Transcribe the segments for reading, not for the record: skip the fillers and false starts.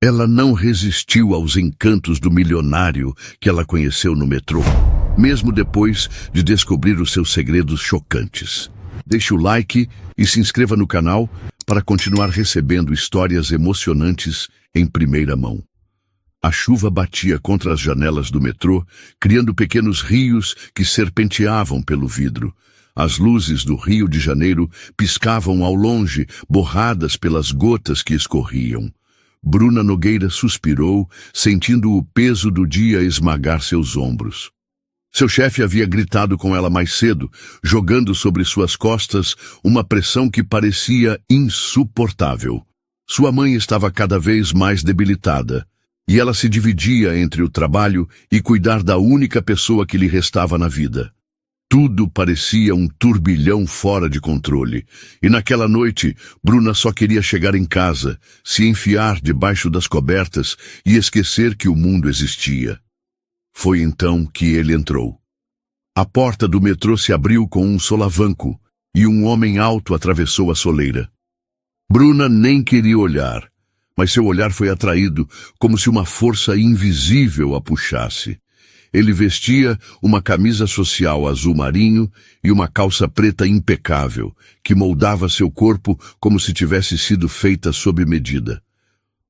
Ela não resistiu aos encantos do milionário que ela conheceu no metrô, mesmo depois de descobrir os seus segredos chocantes. Deixe o like e se inscreva no canal para continuar recebendo histórias emocionantes em primeira mão. A chuva batia contra as janelas do metrô, criando pequenos rios que serpenteavam pelo vidro. As luzes do Rio de Janeiro piscavam ao longe, borradas pelas gotas que escorriam. Bruna Nogueira suspirou, sentindo o peso do dia esmagar seus ombros. Seu chefe havia gritado com ela mais cedo, jogando sobre suas costas uma pressão que parecia insuportável. Sua mãe estava cada vez mais debilitada, e ela se dividia entre o trabalho e cuidar da única pessoa que lhe restava na vida. Tudo parecia um turbilhão fora de controle, e naquela noite, Bruna só queria chegar em casa, se enfiar debaixo das cobertas e esquecer que o mundo existia. Foi então que ele entrou. A porta do metrô se abriu com um solavanco, e um homem alto atravessou a soleira. Bruna nem queria olhar, mas seu olhar foi atraído como se uma força invisível a puxasse. Ele vestia uma camisa social azul marinho e uma calça preta impecável, que moldava seu corpo como se tivesse sido feita sob medida.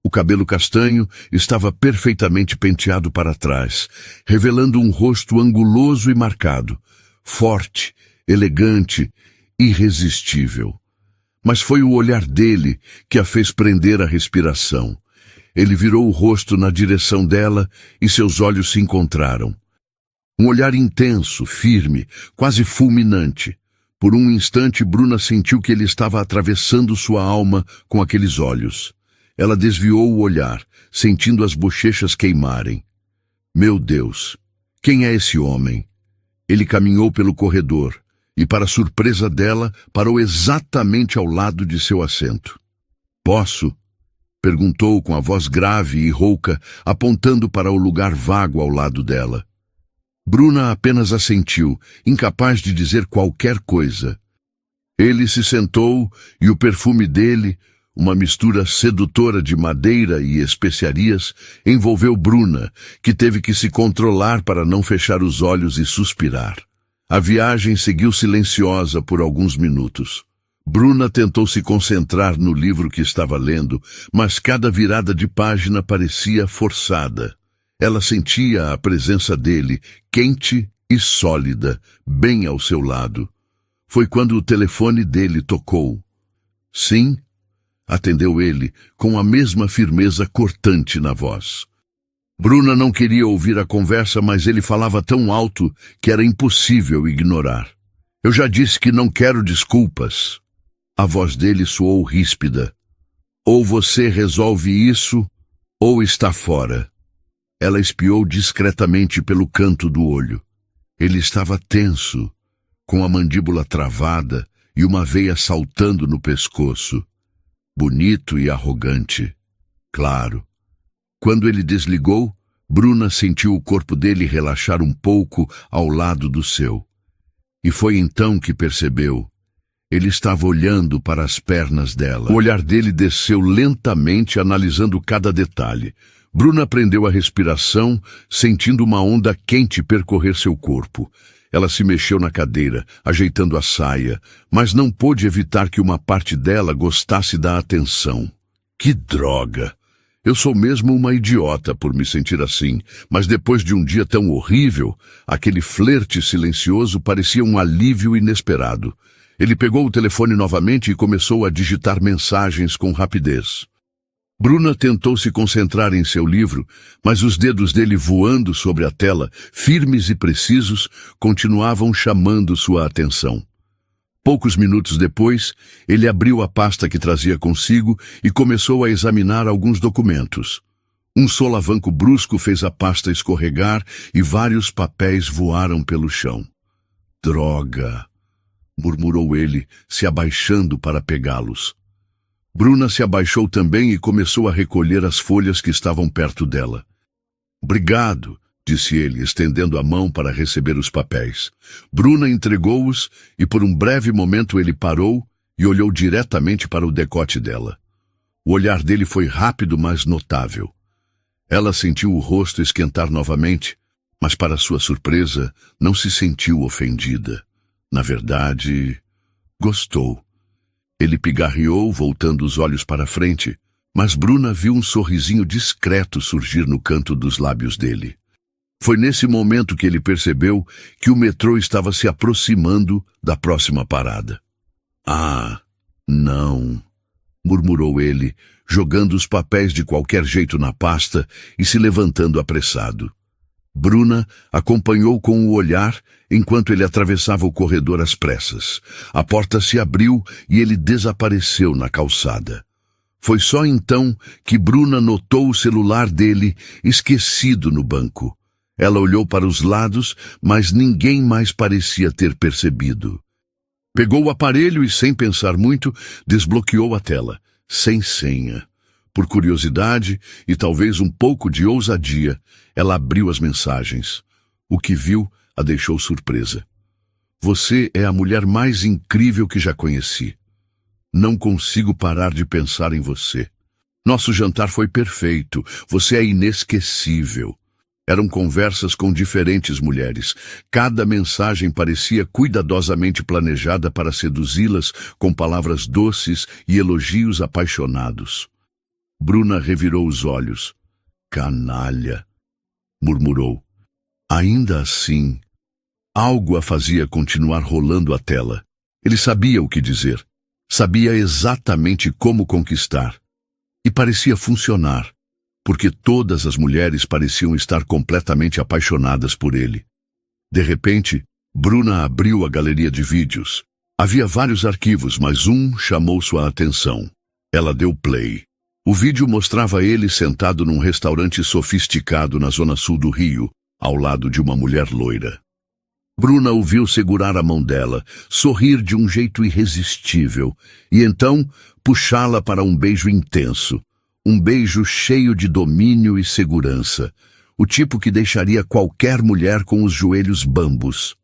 O cabelo castanho estava perfeitamente penteado para trás, revelando um rosto anguloso e marcado, forte, elegante, irresistível. Mas foi o olhar dele que a fez prender a respiração. Ele virou o rosto na direção dela e seus olhos se encontraram. Um olhar intenso, firme, quase fulminante. Por um instante, Bruna sentiu que ele estava atravessando sua alma com aqueles olhos. Ela desviou o olhar, sentindo as bochechas queimarem. Meu Deus, quem é esse homem? Ele caminhou pelo corredor e, para surpresa dela, parou exatamente ao lado de seu assento. Posso? Perguntou com a voz grave e rouca, apontando para o lugar vago ao lado dela. Bruna apenas assentiu, incapaz de dizer qualquer coisa. Ele se sentou e o perfume dele, uma mistura sedutora de madeira e especiarias, envolveu Bruna, que teve que se controlar para não fechar os olhos e suspirar. A viagem seguiu silenciosa por alguns minutos. Bruna tentou se concentrar no livro que estava lendo, mas cada virada de página parecia forçada. Ela sentia a presença dele, quente e sólida, bem ao seu lado. Foi quando o telefone dele tocou. Sim, atendeu ele, com a mesma firmeza cortante na voz. Bruna não queria ouvir a conversa, mas ele falava tão alto que era impossível ignorar. Eu já disse que não quero desculpas. A voz dele soou ríspida. Ou você resolve isso, ou está fora. Ela espiou discretamente pelo canto do olho. Ele estava tenso, com a mandíbula travada e uma veia saltando no pescoço. Bonito e arrogante. Claro. Quando ele desligou, Bruna sentiu o corpo dele relaxar um pouco ao lado do seu. E foi então que percebeu. Ele estava olhando para as pernas dela. O olhar dele desceu lentamente, analisando cada detalhe. Bruna prendeu a respiração, sentindo uma onda quente percorrer seu corpo. Ela se mexeu na cadeira, ajeitando a saia, mas não pôde evitar que uma parte dela gostasse da atenção. Que droga! Eu sou mesmo uma idiota por me sentir assim, mas depois de um dia tão horrível, aquele flerte silencioso parecia um alívio inesperado. Ele pegou o telefone novamente e começou a digitar mensagens com rapidez. Bruna tentou se concentrar em seu livro, mas os dedos dele voando sobre a tela, firmes e precisos, continuavam chamando sua atenção. Poucos minutos depois, ele abriu a pasta que trazia consigo e começou a examinar alguns documentos. Um solavanco brusco fez a pasta escorregar e vários papéis voaram pelo chão. Droga! Murmurou ele, se abaixando para pegá-los. Bruna se abaixou também e começou a recolher as folhas que estavam perto dela. Obrigado, disse ele, estendendo a mão para receber os papéis. Bruna entregou-os e por um breve momento ele parou e olhou diretamente para o decote dela. O olhar dele foi rápido, mas notável. Ela sentiu o rosto esquentar novamente, mas para sua surpresa, não se sentiu ofendida. Na verdade, gostou. Ele pigarreou, voltando os olhos para frente, mas Bruna viu um sorrisinho discreto surgir no canto dos lábios dele. Foi nesse momento que ele percebeu que o metrô estava se aproximando da próxima parada. Ah, não, murmurou ele, jogando os papéis de qualquer jeito na pasta e se levantando apressado. Bruna acompanhou com o olhar enquanto ele atravessava o corredor às pressas. A porta se abriu e ele desapareceu na calçada. Foi só então que Bruna notou o celular dele esquecido no banco. Ela olhou para os lados, mas ninguém mais parecia ter percebido. Pegou o aparelho e, sem pensar muito, desbloqueou a tela, sem senha. Por curiosidade e talvez um pouco de ousadia, ela abriu as mensagens. O que viu a deixou surpresa. Você é a mulher mais incrível que já conheci. Não consigo parar de pensar em você. Nosso jantar foi perfeito. Você é inesquecível. Eram conversas com diferentes mulheres. Cada mensagem parecia cuidadosamente planejada para seduzi-las com palavras doces e elogios apaixonados. Bruna revirou os olhos. Canalha, murmurou. Ainda assim, algo a fazia continuar rolando a tela. Ele sabia o que dizer. Sabia exatamente como conquistar. E parecia funcionar, porque todas as mulheres pareciam estar completamente apaixonadas por ele. De repente, Bruna abriu a galeria de vídeos. Havia vários arquivos, mas um chamou sua atenção. Ela deu play. O vídeo mostrava ele sentado num restaurante sofisticado na zona sul do Rio, ao lado de uma mulher loira. Bruna o viu segurar a mão dela, sorrir de um jeito irresistível, e então puxá-la para um beijo intenso. Um beijo cheio de domínio e segurança, o tipo que deixaria qualquer mulher com os joelhos bambos.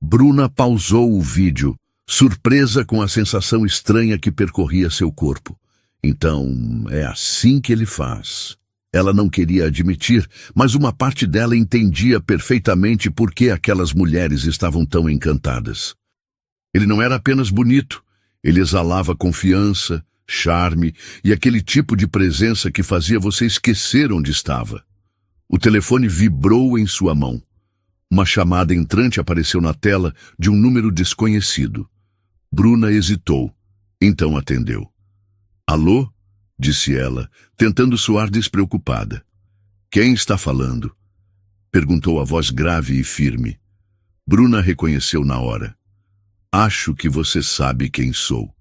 Bruna pausou o vídeo, surpresa com a sensação estranha que percorria seu corpo. Então, é assim que ele faz. Ela não queria admitir, mas uma parte dela entendia perfeitamente por que aquelas mulheres estavam tão encantadas. Ele não era apenas bonito, ele exalava confiança, charme e aquele tipo de presença que fazia você esquecer onde estava. O telefone vibrou em sua mão. Uma chamada entrante apareceu na tela de um número desconhecido. Bruna hesitou, então atendeu. Alô? Disse ela, tentando soar despreocupada. Quem está falando? Perguntou a voz grave e firme. Bruna reconheceu na hora. Acho que você sabe quem sou,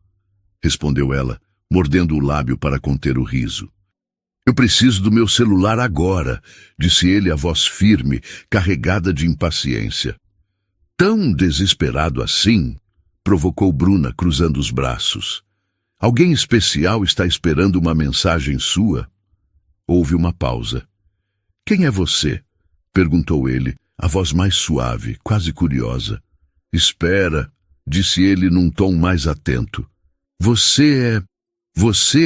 respondeu ela, mordendo o lábio para conter o riso. Eu preciso do meu celular agora, disse ele, a voz firme, carregada de impaciência. Tão desesperado assim? Provocou Bruna, cruzando os braços. Alguém especial está esperando uma mensagem sua? Houve uma pausa. Quem é você? Perguntou ele, a voz mais suave, quase curiosa. Espera, disse ele num tom mais atento. Você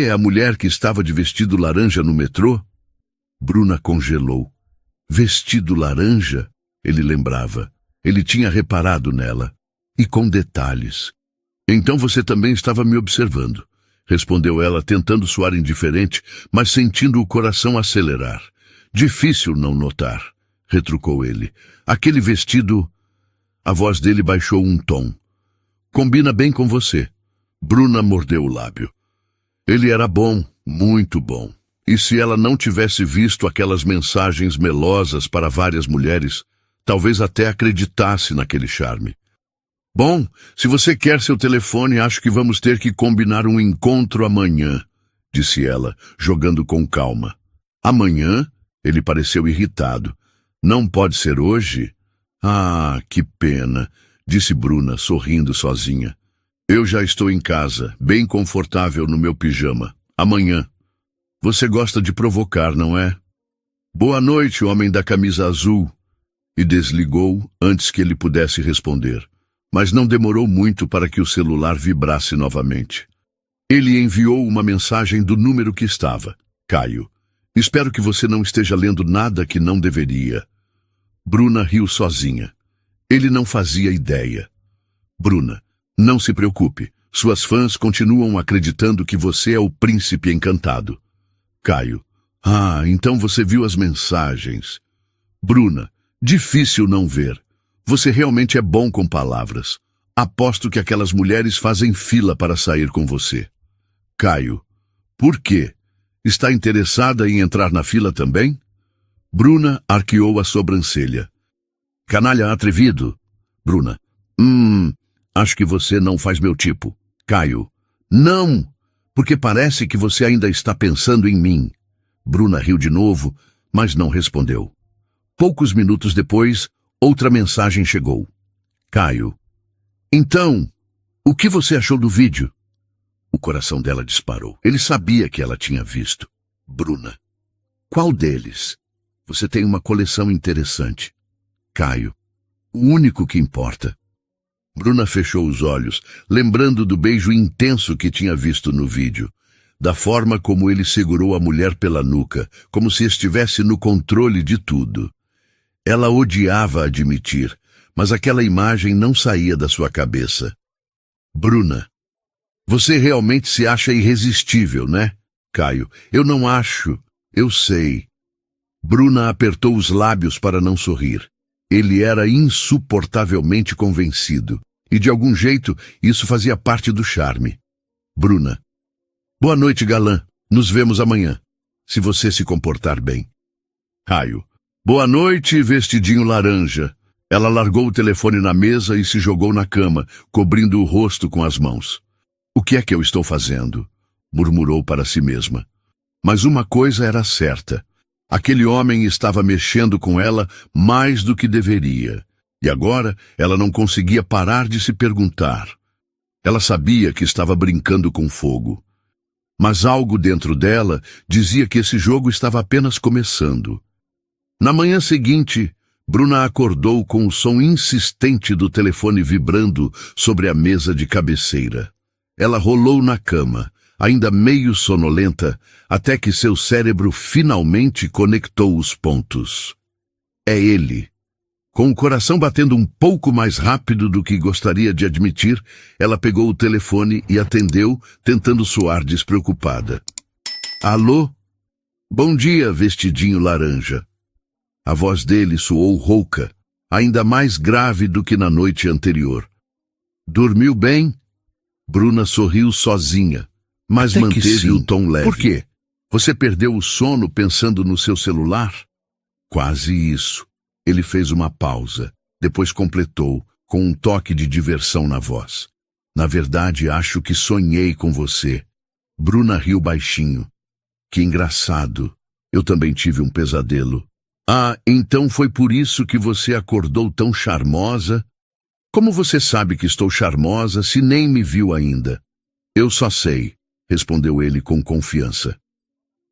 é a mulher que estava de vestido laranja no metrô? Bruna congelou. Vestido laranja? Ele lembrava. Ele tinha reparado nela. E com detalhes. Então você também estava me observando, respondeu ela, tentando soar indiferente, mas sentindo o coração acelerar. Difícil não notar, retrucou ele. Aquele vestido... A voz dele baixou um tom. Combina bem com você. Bruna mordeu o lábio. Ele era bom, muito bom. E se ela não tivesse visto aquelas mensagens melosas para várias mulheres, talvez até acreditasse naquele charme. Bom, se você quer seu telefone, acho que vamos ter que combinar um encontro amanhã, disse ela, jogando com calma. Amanhã? Ele pareceu irritado. Não pode ser hoje? Ah, que pena, disse Bruna, sorrindo sozinha. Eu já estou em casa, bem confortável no meu pijama. Amanhã. Você gosta de provocar, não é? Boa noite, homem da camisa azul. E desligou antes que ele pudesse responder. Mas não demorou muito para que o celular vibrasse novamente. Ele enviou uma mensagem do número que estava. Caio, espero que você não esteja lendo nada que não deveria. Bruna riu sozinha. Ele não fazia ideia. Bruna, não se preocupe. Suas fãs continuam acreditando que você é o príncipe encantado. Caio, então você viu as mensagens. Bruna, difícil não ver. Você realmente é bom com palavras. Aposto que aquelas mulheres fazem fila para sair com você. Caio, por quê? Está interessada em entrar na fila também? Bruna arqueou a sobrancelha. Canalha atrevido. Bruna, acho que você não faz meu tipo. Caio, não, porque parece que você ainda está pensando em mim. Bruna riu de novo, mas não respondeu. Poucos minutos depois, outra mensagem chegou. Caio, então, o que você achou do vídeo? O coração dela disparou. Ele sabia que ela tinha visto. Bruna, qual deles? Você tem uma coleção interessante. Caio, o único que importa. Bruna fechou os olhos, lembrando do beijo intenso que tinha visto no vídeo, da forma como ele segurou a mulher pela nuca, como se estivesse no controle de tudo. Ela odiava admitir, mas aquela imagem não saía da sua cabeça. Bruna, você realmente se acha irresistível, né? Caio, eu não acho, eu sei. Bruna apertou os lábios para não sorrir. Ele era insuportavelmente convencido. E de algum jeito, isso fazia parte do charme. Bruna. Boa noite, galã. Nos vemos amanhã. Se você se comportar bem. Caio. Boa noite, vestidinho laranja. Ela largou o telefone na mesa e se jogou na cama, cobrindo o rosto com as mãos. O que é que eu estou fazendo? Murmurou para si mesma. Mas uma coisa era certa. Aquele homem estava mexendo com ela mais do que deveria. E agora ela não conseguia parar de se perguntar. Ela sabia que estava brincando com fogo. Mas algo dentro dela dizia que esse jogo estava apenas começando. Na manhã seguinte, Bruna acordou com o som insistente do telefone vibrando sobre a mesa de cabeceira. Ela rolou na cama, ainda meio sonolenta, até que seu cérebro finalmente conectou os pontos. É ele. Com o coração batendo um pouco mais rápido do que gostaria de admitir, ela pegou o telefone e atendeu, tentando soar despreocupada. Alô? Bom dia, vestidinho laranja. A voz dele soou rouca, ainda mais grave do que na noite anterior. Dormiu bem? Bruna sorriu sozinha, mas Até que manteve sim. o tom leve. Por quê? Você perdeu o sono pensando no seu celular? Quase isso. Ele fez uma pausa, depois completou, com um toque de diversão na voz. Na verdade, acho que sonhei com você. Bruna riu baixinho. Que engraçado. Eu também tive um pesadelo. Então foi por isso que você acordou tão charmosa? Como você sabe que estou charmosa se nem me viu ainda? Eu só sei, respondeu ele com confiança.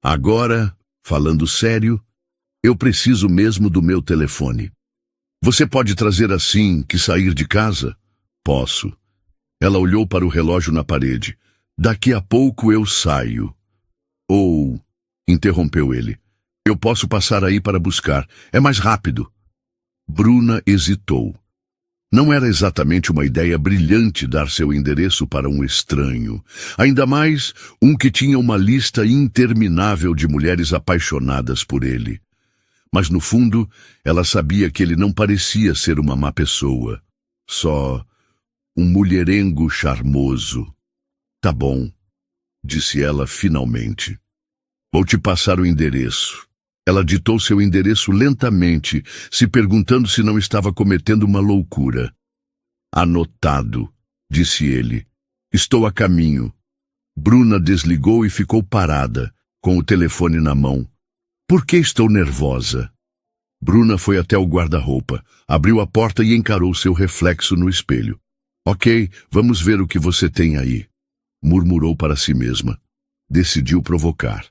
Agora, falando sério, eu preciso mesmo do meu telefone. Você pode trazer assim que sair de casa? Posso. Ela olhou para o relógio na parede. Daqui a pouco eu saio. Interrompeu ele. Eu posso passar aí para buscar. É mais rápido. Bruna hesitou. Não era exatamente uma ideia brilhante dar seu endereço para um estranho. Ainda mais um que tinha uma lista interminável de mulheres apaixonadas por ele. Mas no fundo, ela sabia que ele não parecia ser uma má pessoa. Só um mulherengo charmoso. Tá bom, disse ela finalmente. Vou te passar o endereço. Ela ditou seu endereço lentamente, se perguntando se não estava cometendo uma loucura. Anotado, disse ele. Estou a caminho. Bruna desligou e ficou parada, com o telefone na mão. Por que estou nervosa? Bruna foi até o guarda-roupa, abriu a porta e encarou seu reflexo no espelho. Ok, vamos ver o que você tem aí, murmurou para si mesma. Decidiu provocar.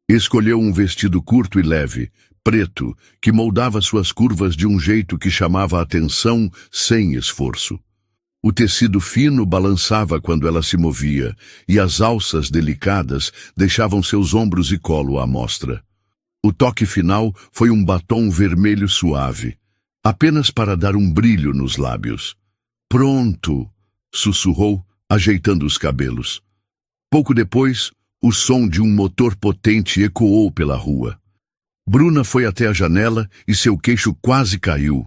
Escolheu um vestido curto e leve, preto, que moldava suas curvas de um jeito que chamava a atenção sem esforço. O tecido fino balançava quando ela se movia, e as alças delicadas deixavam seus ombros e colo à mostra. O toque final foi um batom vermelho suave, apenas para dar um brilho nos lábios. Pronto, sussurrou, ajeitando os cabelos. Pouco depois, o som de um motor potente ecoou pela rua. Bruna foi até a janela e seu queixo quase caiu.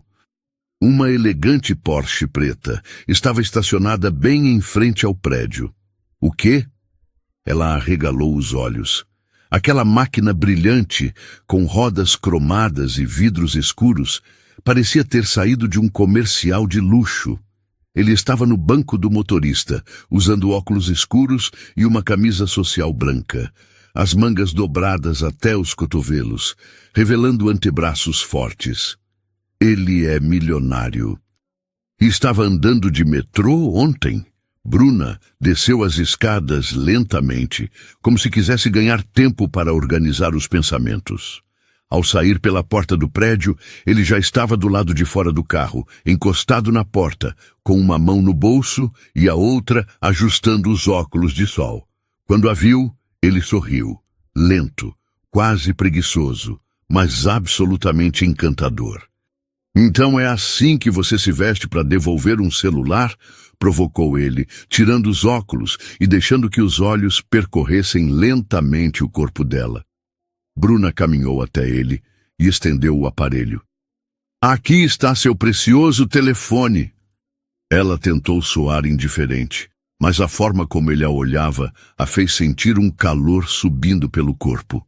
Uma elegante Porsche preta estava estacionada bem em frente ao prédio. O quê? Ela arregalou os olhos. Aquela máquina brilhante, com rodas cromadas e vidros escuros, parecia ter saído de um comercial de luxo. Ele estava no banco do motorista, usando óculos escuros e uma camisa social branca, as mangas dobradas até os cotovelos, revelando antebraços fortes. Ele é milionário. Estava andando de metrô ontem. Bruna desceu as escadas lentamente, como se quisesse ganhar tempo para organizar os pensamentos. Ao sair pela porta do prédio, ele já estava do lado de fora do carro, encostado na porta, com uma mão no bolso e a outra ajustando os óculos de sol. Quando a viu, ele sorriu, lento, quase preguiçoso, mas absolutamente encantador. Então é assim que você se veste para devolver um celular? Provocou ele, tirando os óculos e deixando que os olhos percorressem lentamente o corpo dela. Bruna caminhou até ele e estendeu o aparelho. Aqui está seu precioso telefone. Ela tentou soar indiferente, mas a forma como ele a olhava a fez sentir um calor subindo pelo corpo.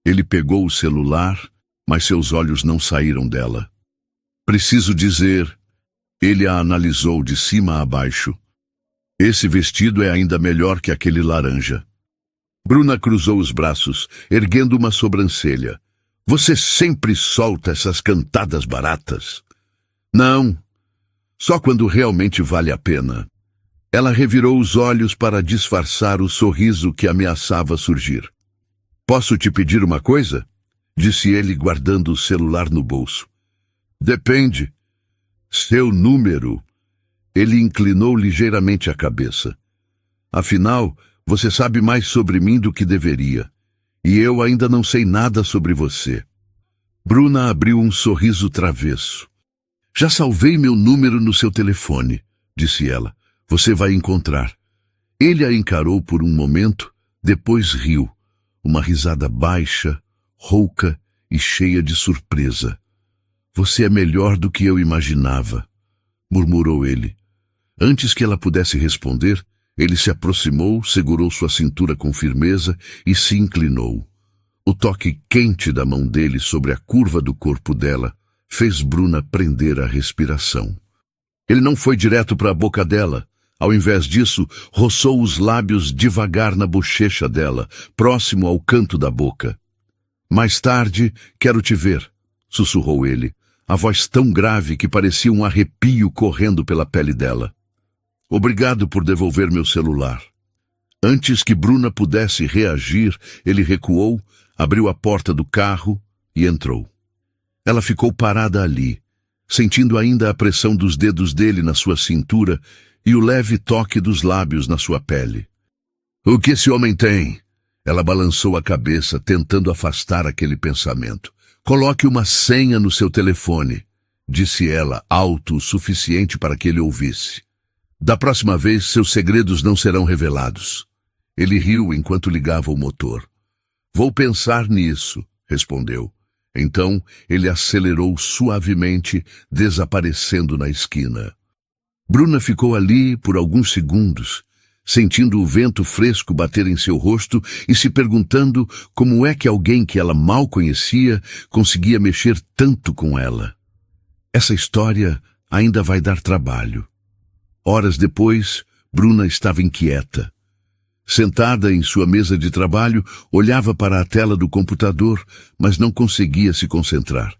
Ele pegou o celular, mas seus olhos não saíram dela. Preciso dizer, ele a analisou de cima a baixo. Esse vestido é ainda melhor que aquele laranja. Bruna cruzou os braços, erguendo uma sobrancelha. Você sempre solta essas cantadas baratas? Não, só quando realmente vale a pena. Ela revirou os olhos para disfarçar o sorriso que ameaçava surgir. Posso te pedir uma coisa? Disse ele, guardando o celular no bolso. Depende. Seu número. Ele inclinou ligeiramente a cabeça. Afinal, você sabe mais sobre mim do que deveria. E eu ainda não sei nada sobre você. Bruna abriu um sorriso travesso. Já salvei meu número no seu telefone, disse ela. Você vai encontrar. Ele a encarou por um momento, depois riu. Uma risada baixa, rouca e cheia de surpresa. Você é melhor do que eu imaginava, murmurou ele. Antes que ela pudesse responder, ele se aproximou, segurou sua cintura com firmeza e se inclinou. O toque quente da mão dele sobre a curva do corpo dela fez Bruna prender a respiração. Ele não foi direto para a boca dela. Ao invés disso, roçou os lábios devagar na bochecha dela, próximo ao canto da boca. Mais tarde, quero te ver, sussurrou ele, a voz tão grave que parecia um arrepio correndo pela pele dela. Obrigado por devolver meu celular. Antes que Bruna pudesse reagir, ele recuou, abriu a porta do carro e entrou. Ela ficou parada ali, sentindo ainda a pressão dos dedos dele na sua cintura e o leve toque dos lábios na sua pele. O que esse homem tem? Ela balançou a cabeça, tentando afastar aquele pensamento. Coloque uma senha no seu telefone, disse ela, alto o suficiente para que ele ouvisse. Da próxima vez, seus segredos não serão revelados. Ele riu enquanto ligava o motor. Vou pensar nisso, respondeu. Então, ele acelerou suavemente, desaparecendo na esquina. Bruna ficou ali por alguns segundos, sentindo o vento fresco bater em seu rosto e se perguntando como é que alguém que ela mal conhecia conseguia mexer tanto com ela. Essa história ainda vai dar trabalho. Horas depois, Bruna estava inquieta. Sentada em sua mesa de trabalho, olhava para a tela do computador, mas não conseguia se concentrar.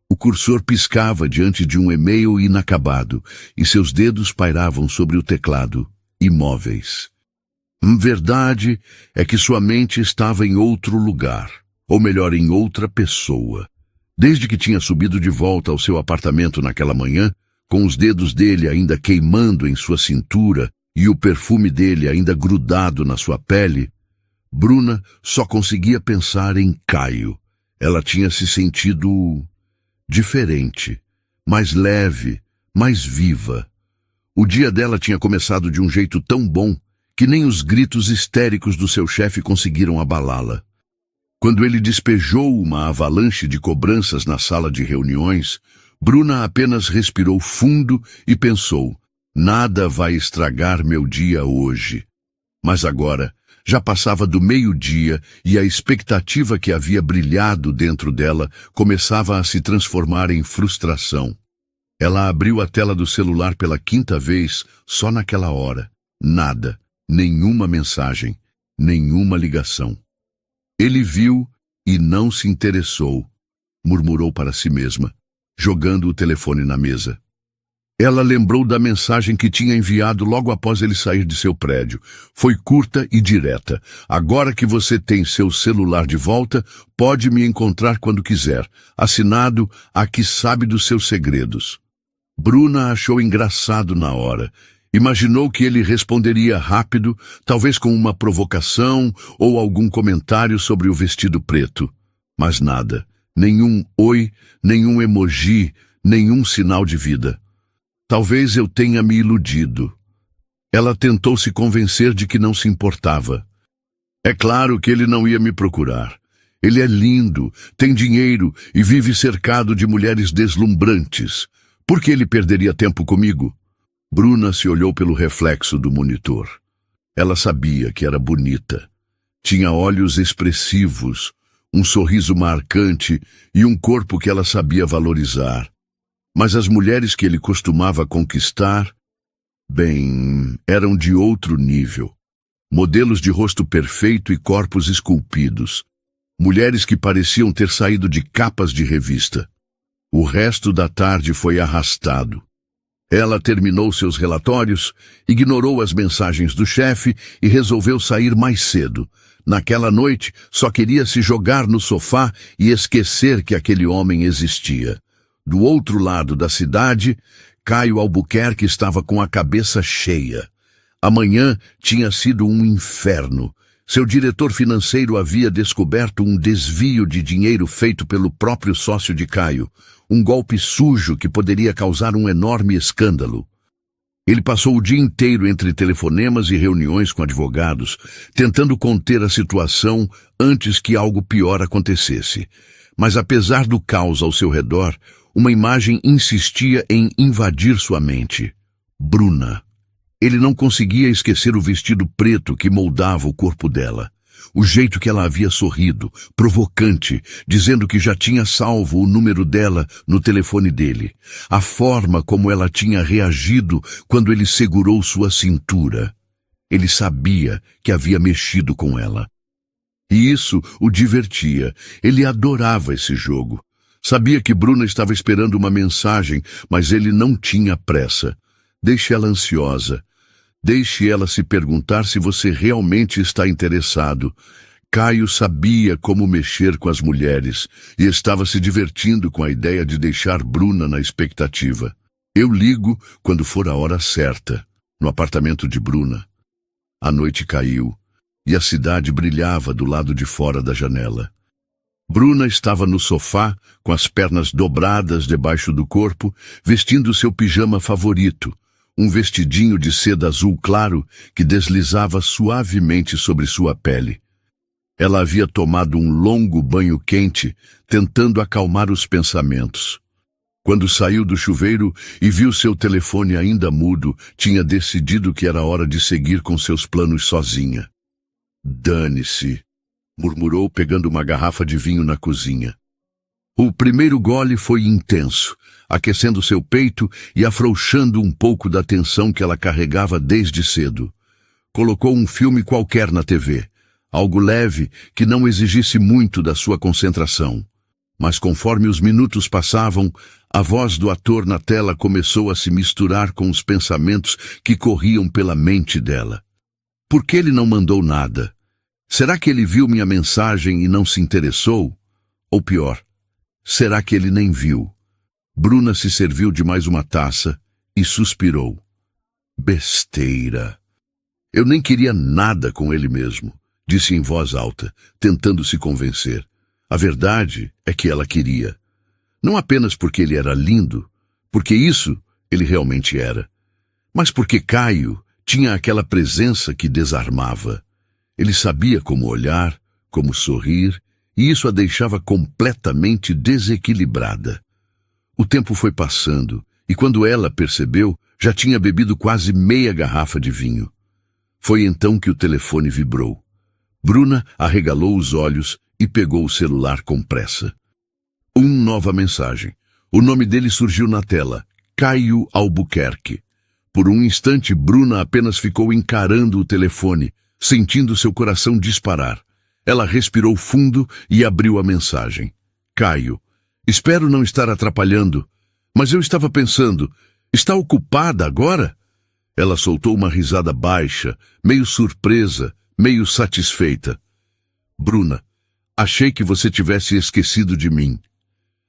O cursor piscava diante de um e-mail inacabado e seus dedos pairavam sobre o teclado, imóveis. Verdade é que sua mente estava em outro lugar, ou melhor, em outra pessoa. Desde que tinha subido de volta ao seu apartamento naquela manhã, Com os dedos dele ainda queimando em sua cintura e o perfume dele ainda grudado na sua pele, Bruna só conseguia pensar em Caio. Ela tinha se sentido diferente, mais leve, mais viva. O dia dela tinha começado de um jeito tão bom que nem os gritos histéricos do seu chefe conseguiram abalá-la. Quando ele despejou uma avalanche de cobranças na sala de reuniões, Bruna apenas respirou fundo e pensou: nada vai estragar meu dia hoje. Mas agora, já passava do meio-dia e a expectativa que havia brilhado dentro dela começava a se transformar em frustração. Ela abriu a tela do celular pela 5ª vez só naquela hora. Nada, nenhuma mensagem, nenhuma ligação. Ele viu e não se interessou, murmurou para si mesma, jogando o telefone na mesa. Ela lembrou da mensagem que tinha enviado logo após ele sair de seu prédio. Foi curta e direta. Agora que você tem seu celular de volta, pode me encontrar quando quiser. Assinado, a que sabe dos seus segredos. Bruna achou engraçado na hora. Imaginou que ele responderia rápido, talvez com uma provocação ou algum comentário sobre o vestido preto. Mas nada. Nenhum oi, nenhum emoji, nenhum sinal de vida. Talvez eu tenha me iludido. Ela tentou se convencer de que não se importava. É claro que ele não ia me procurar. Ele é lindo, tem dinheiro e vive cercado de mulheres deslumbrantes. Por que ele perderia tempo comigo? Bruna se olhou pelo reflexo do monitor. Ela sabia que era bonita. Tinha olhos expressivos, um sorriso marcante e um corpo que ela sabia valorizar. Mas as mulheres que ele costumava conquistar, bem, eram de outro nível. Modelos de rosto perfeito e corpos esculpidos. Mulheres que pareciam ter saído de capas de revista. O resto da tarde foi arrastado. Ela terminou seus relatórios, ignorou as mensagens do chefe e resolveu sair mais cedo. Naquela noite, só queria se jogar no sofá e esquecer que aquele homem existia. Do outro lado da cidade, Caio Albuquerque estava com a cabeça cheia. Amanhã tinha sido um inferno. Seu diretor financeiro havia descoberto um desvio de dinheiro feito pelo próprio sócio de Caio, um golpe sujo que poderia causar um enorme escândalo. Ele passou o dia inteiro entre telefonemas e reuniões com advogados, tentando conter a situação antes que algo pior acontecesse. Mas apesar do caos ao seu redor, uma imagem insistia em invadir sua mente. Bruna. Ele não conseguia esquecer o vestido preto que moldava o corpo dela. O jeito que ela havia sorrido, provocante, dizendo que já tinha salvo o número dela no telefone dele. A forma como ela tinha reagido quando ele segurou sua cintura. Ele sabia que havia mexido com ela. E isso o divertia. Ele adorava esse jogo. Sabia que Bruna estava esperando uma mensagem, mas ele não tinha pressa. Deixe ela ansiosa. Deixe ela se perguntar se você realmente está interessado. Caio sabia como mexer com as mulheres e estava se divertindo com a ideia de deixar Bruna na expectativa. Eu ligo quando for a hora certa, no apartamento de Bruna. A noite caiu e a cidade brilhava do lado de fora da janela. Bruna estava no sofá, com as pernas dobradas debaixo do corpo, vestindo seu pijama favorito, um vestidinho de seda azul claro que deslizava suavemente sobre sua pele. Ela havia tomado um longo banho quente, tentando acalmar os pensamentos. Quando saiu do chuveiro e viu seu telefone ainda mudo, tinha decidido que era hora de seguir com seus planos sozinha. Dane-se, murmurou pegando uma garrafa de vinho na cozinha. O primeiro gole foi intenso, aquecendo seu peito e afrouxando um pouco da tensão que ela carregava desde cedo. Colocou um filme qualquer na TV, algo leve que não exigisse muito da sua concentração. Mas conforme os minutos passavam, a voz do ator na tela começou a se misturar com os pensamentos que corriam pela mente dela. Por que ele não mandou nada? Será que ele viu minha mensagem e não se interessou? Ou pior, será que ele nem viu? Bruna se serviu de mais uma taça e suspirou. Besteira. Eu nem queria nada com ele mesmo, disse em voz alta, tentando se convencer. A verdade é que ela queria. Não apenas porque ele era lindo, porque isso ele realmente era, mas porque Caio tinha aquela presença que desarmava. Ele sabia como olhar, como sorrir, e isso a deixava completamente desequilibrada. O tempo foi passando, e quando ela percebeu, já tinha bebido quase meia garrafa de vinho. Foi então que o telefone vibrou. Bruna arregalou os olhos e pegou o celular com pressa. Nova mensagem. O nome dele surgiu na tela. Caio Albuquerque. Por um instante, Bruna apenas ficou encarando o telefone, sentindo seu coração disparar. Ela respirou fundo e abriu a mensagem. Caio, espero não estar atrapalhando, mas eu estava pensando, está ocupada agora? Ela soltou uma risada baixa, meio surpresa, meio satisfeita. Bruna, achei que você tivesse esquecido de mim.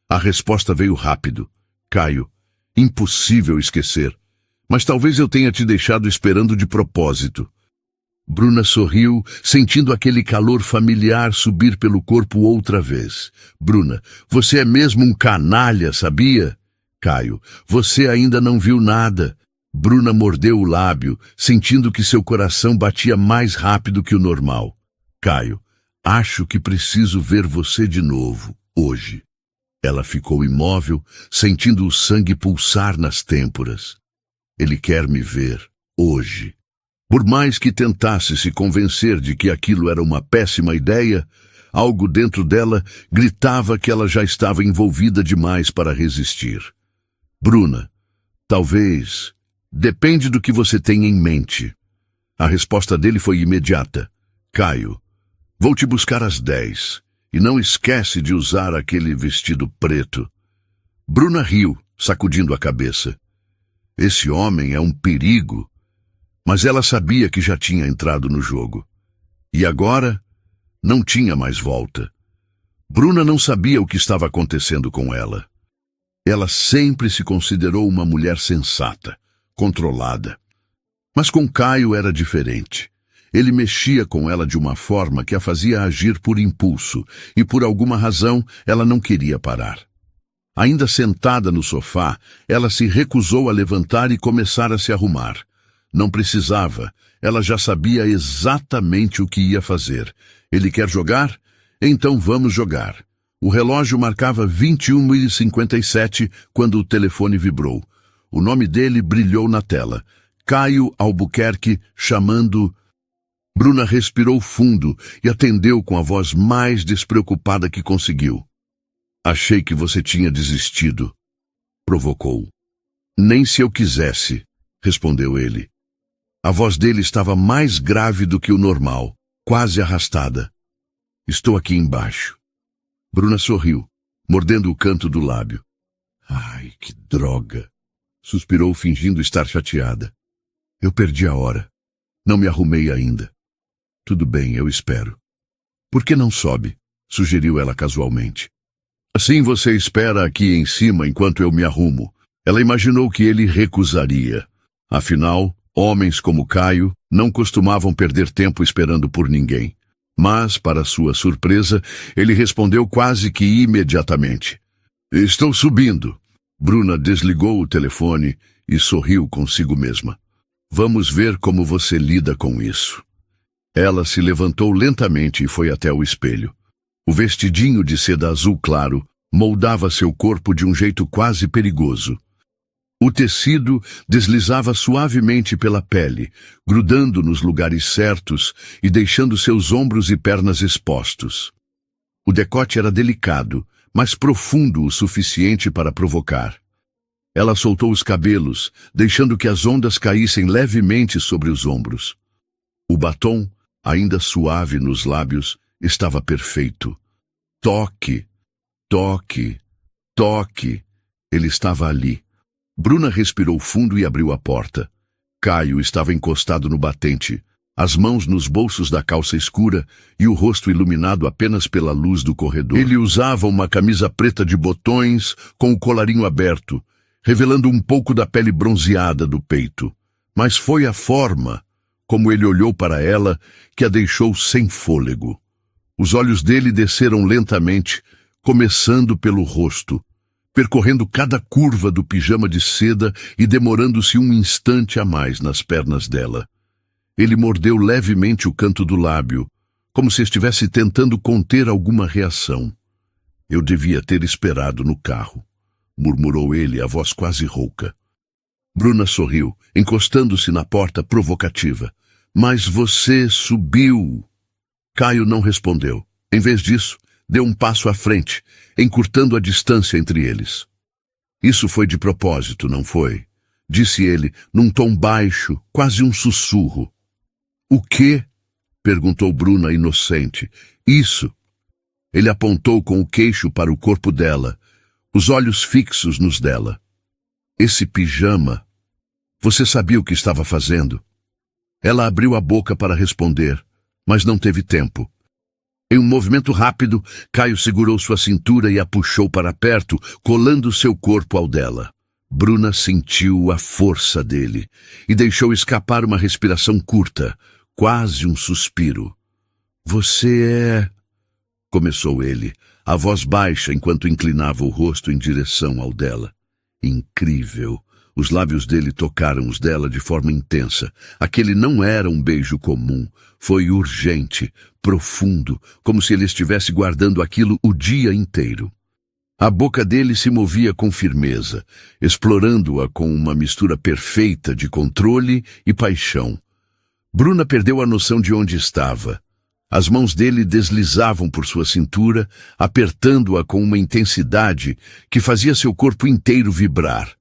A resposta veio rápido. Caio, impossível esquecer. Mas talvez eu tenha te deixado esperando de propósito. Bruna sorriu, sentindo aquele calor familiar subir pelo corpo outra vez. Bruna, você é mesmo um canalha, sabia? Caio, você ainda não viu nada. Bruna mordeu o lábio, sentindo que seu coração batia mais rápido que o normal. Caio, acho que preciso ver você de novo, hoje. Ela ficou imóvel, sentindo o sangue pulsar nas têmporas. Ele quer me ver, hoje. Por mais que tentasse se convencer de que aquilo era uma péssima ideia, algo dentro dela gritava que ela já estava envolvida demais para resistir. Bruna, talvez... Depende do que você tem em mente. A resposta dele foi imediata. Caio, vou te buscar às 10. E não esquece de usar aquele vestido preto. Bruna riu, sacudindo a cabeça. Esse homem é um perigo. Mas ela sabia que já tinha entrado no jogo. E agora, não tinha mais volta. Bruna não sabia o que estava acontecendo com ela. Ela sempre se considerou uma mulher sensata, controlada. Mas com Caio era diferente. Ele mexia com ela de uma forma que a fazia agir por impulso, e por alguma razão ela não queria parar. Ainda sentada no sofá, ela se recusou a levantar e começar a se arrumar. Não precisava, ela já sabia exatamente o que ia fazer. Ele quer jogar? Então vamos jogar. O relógio marcava 21h57 quando o telefone vibrou. O nome dele brilhou na tela. Caio Albuquerque chamando... Bruna respirou fundo e atendeu com a voz mais despreocupada que conseguiu. Achei que você tinha desistido. Provocou. Nem se eu quisesse, respondeu ele. A voz dele estava mais grave do que o normal, quase arrastada. Estou aqui embaixo. Bruna sorriu, mordendo o canto do lábio. Ai, que droga! Suspirou, fingindo estar chateada. Eu perdi a hora. Não me arrumei ainda. Tudo bem, eu espero. Por que não sobe? Sugeriu ela casualmente. Assim você espera aqui em cima enquanto eu me arrumo. Ela imaginou que ele recusaria. Afinal, homens como Caio não costumavam perder tempo esperando por ninguém. Mas, para sua surpresa, ele respondeu quase que imediatamente. Estou subindo. Bruna desligou o telefone e sorriu consigo mesma. Vamos ver como você lida com isso. Ela se levantou lentamente e foi até o espelho. O vestidinho de seda azul claro moldava seu corpo de um jeito quase perigoso. O tecido deslizava suavemente pela pele, grudando nos lugares certos e deixando seus ombros e pernas expostos. O decote era delicado, mas profundo o suficiente para provocar. Ela soltou os cabelos, deixando que as ondas caíssem levemente sobre os ombros. O batom, ainda suave nos lábios, estava perfeito. Toque, toque, toque. Ele estava ali. Bruna respirou fundo e abriu a porta. Caio estava encostado no batente, as mãos nos bolsos da calça escura e o rosto iluminado apenas pela luz do corredor. Ele usava uma camisa preta de botões com o colarinho aberto, revelando um pouco da pele bronzeada do peito. Mas foi a forma como ele olhou para ela que a deixou sem fôlego. Os olhos dele desceram lentamente, começando pelo rosto, percorrendo cada curva do pijama de seda e demorando-se um instante a mais nas pernas dela. Ele mordeu levemente o canto do lábio, como se estivesse tentando conter alguma reação. Eu devia ter esperado no carro, murmurou ele, a voz quase rouca. Bruna sorriu, encostando-se na porta provocativa. Mas você subiu. Caio não respondeu. Em vez disso, deu um passo à frente, encurtando a distância entre eles. Isso foi de propósito, não foi? Disse ele, num tom baixo, quase um sussurro. O quê? Perguntou Bruna, inocente. Isso. Ele apontou com o queixo para o corpo dela, os olhos fixos nos dela. Esse pijama. Você sabia o que estava fazendo? Ela abriu a boca para responder, mas não teve tempo. Em um movimento rápido, Caio segurou sua cintura e a puxou para perto, colando seu corpo ao dela. Bruna sentiu a força dele e deixou escapar uma respiração curta, quase um suspiro. Você é... Começou ele, a voz baixa enquanto inclinava o rosto em direção ao dela. Incrível. Os lábios dele tocaram os dela de forma intensa. Aquele não era um beijo comum. Foi urgente, profundo, como se ele estivesse guardando aquilo o dia inteiro. A boca dele se movia com firmeza, explorando-a com uma mistura perfeita de controle e paixão. Bruna perdeu a noção de onde estava. As mãos dele deslizavam por sua cintura, apertando-a com uma intensidade que fazia seu corpo inteiro vibrar.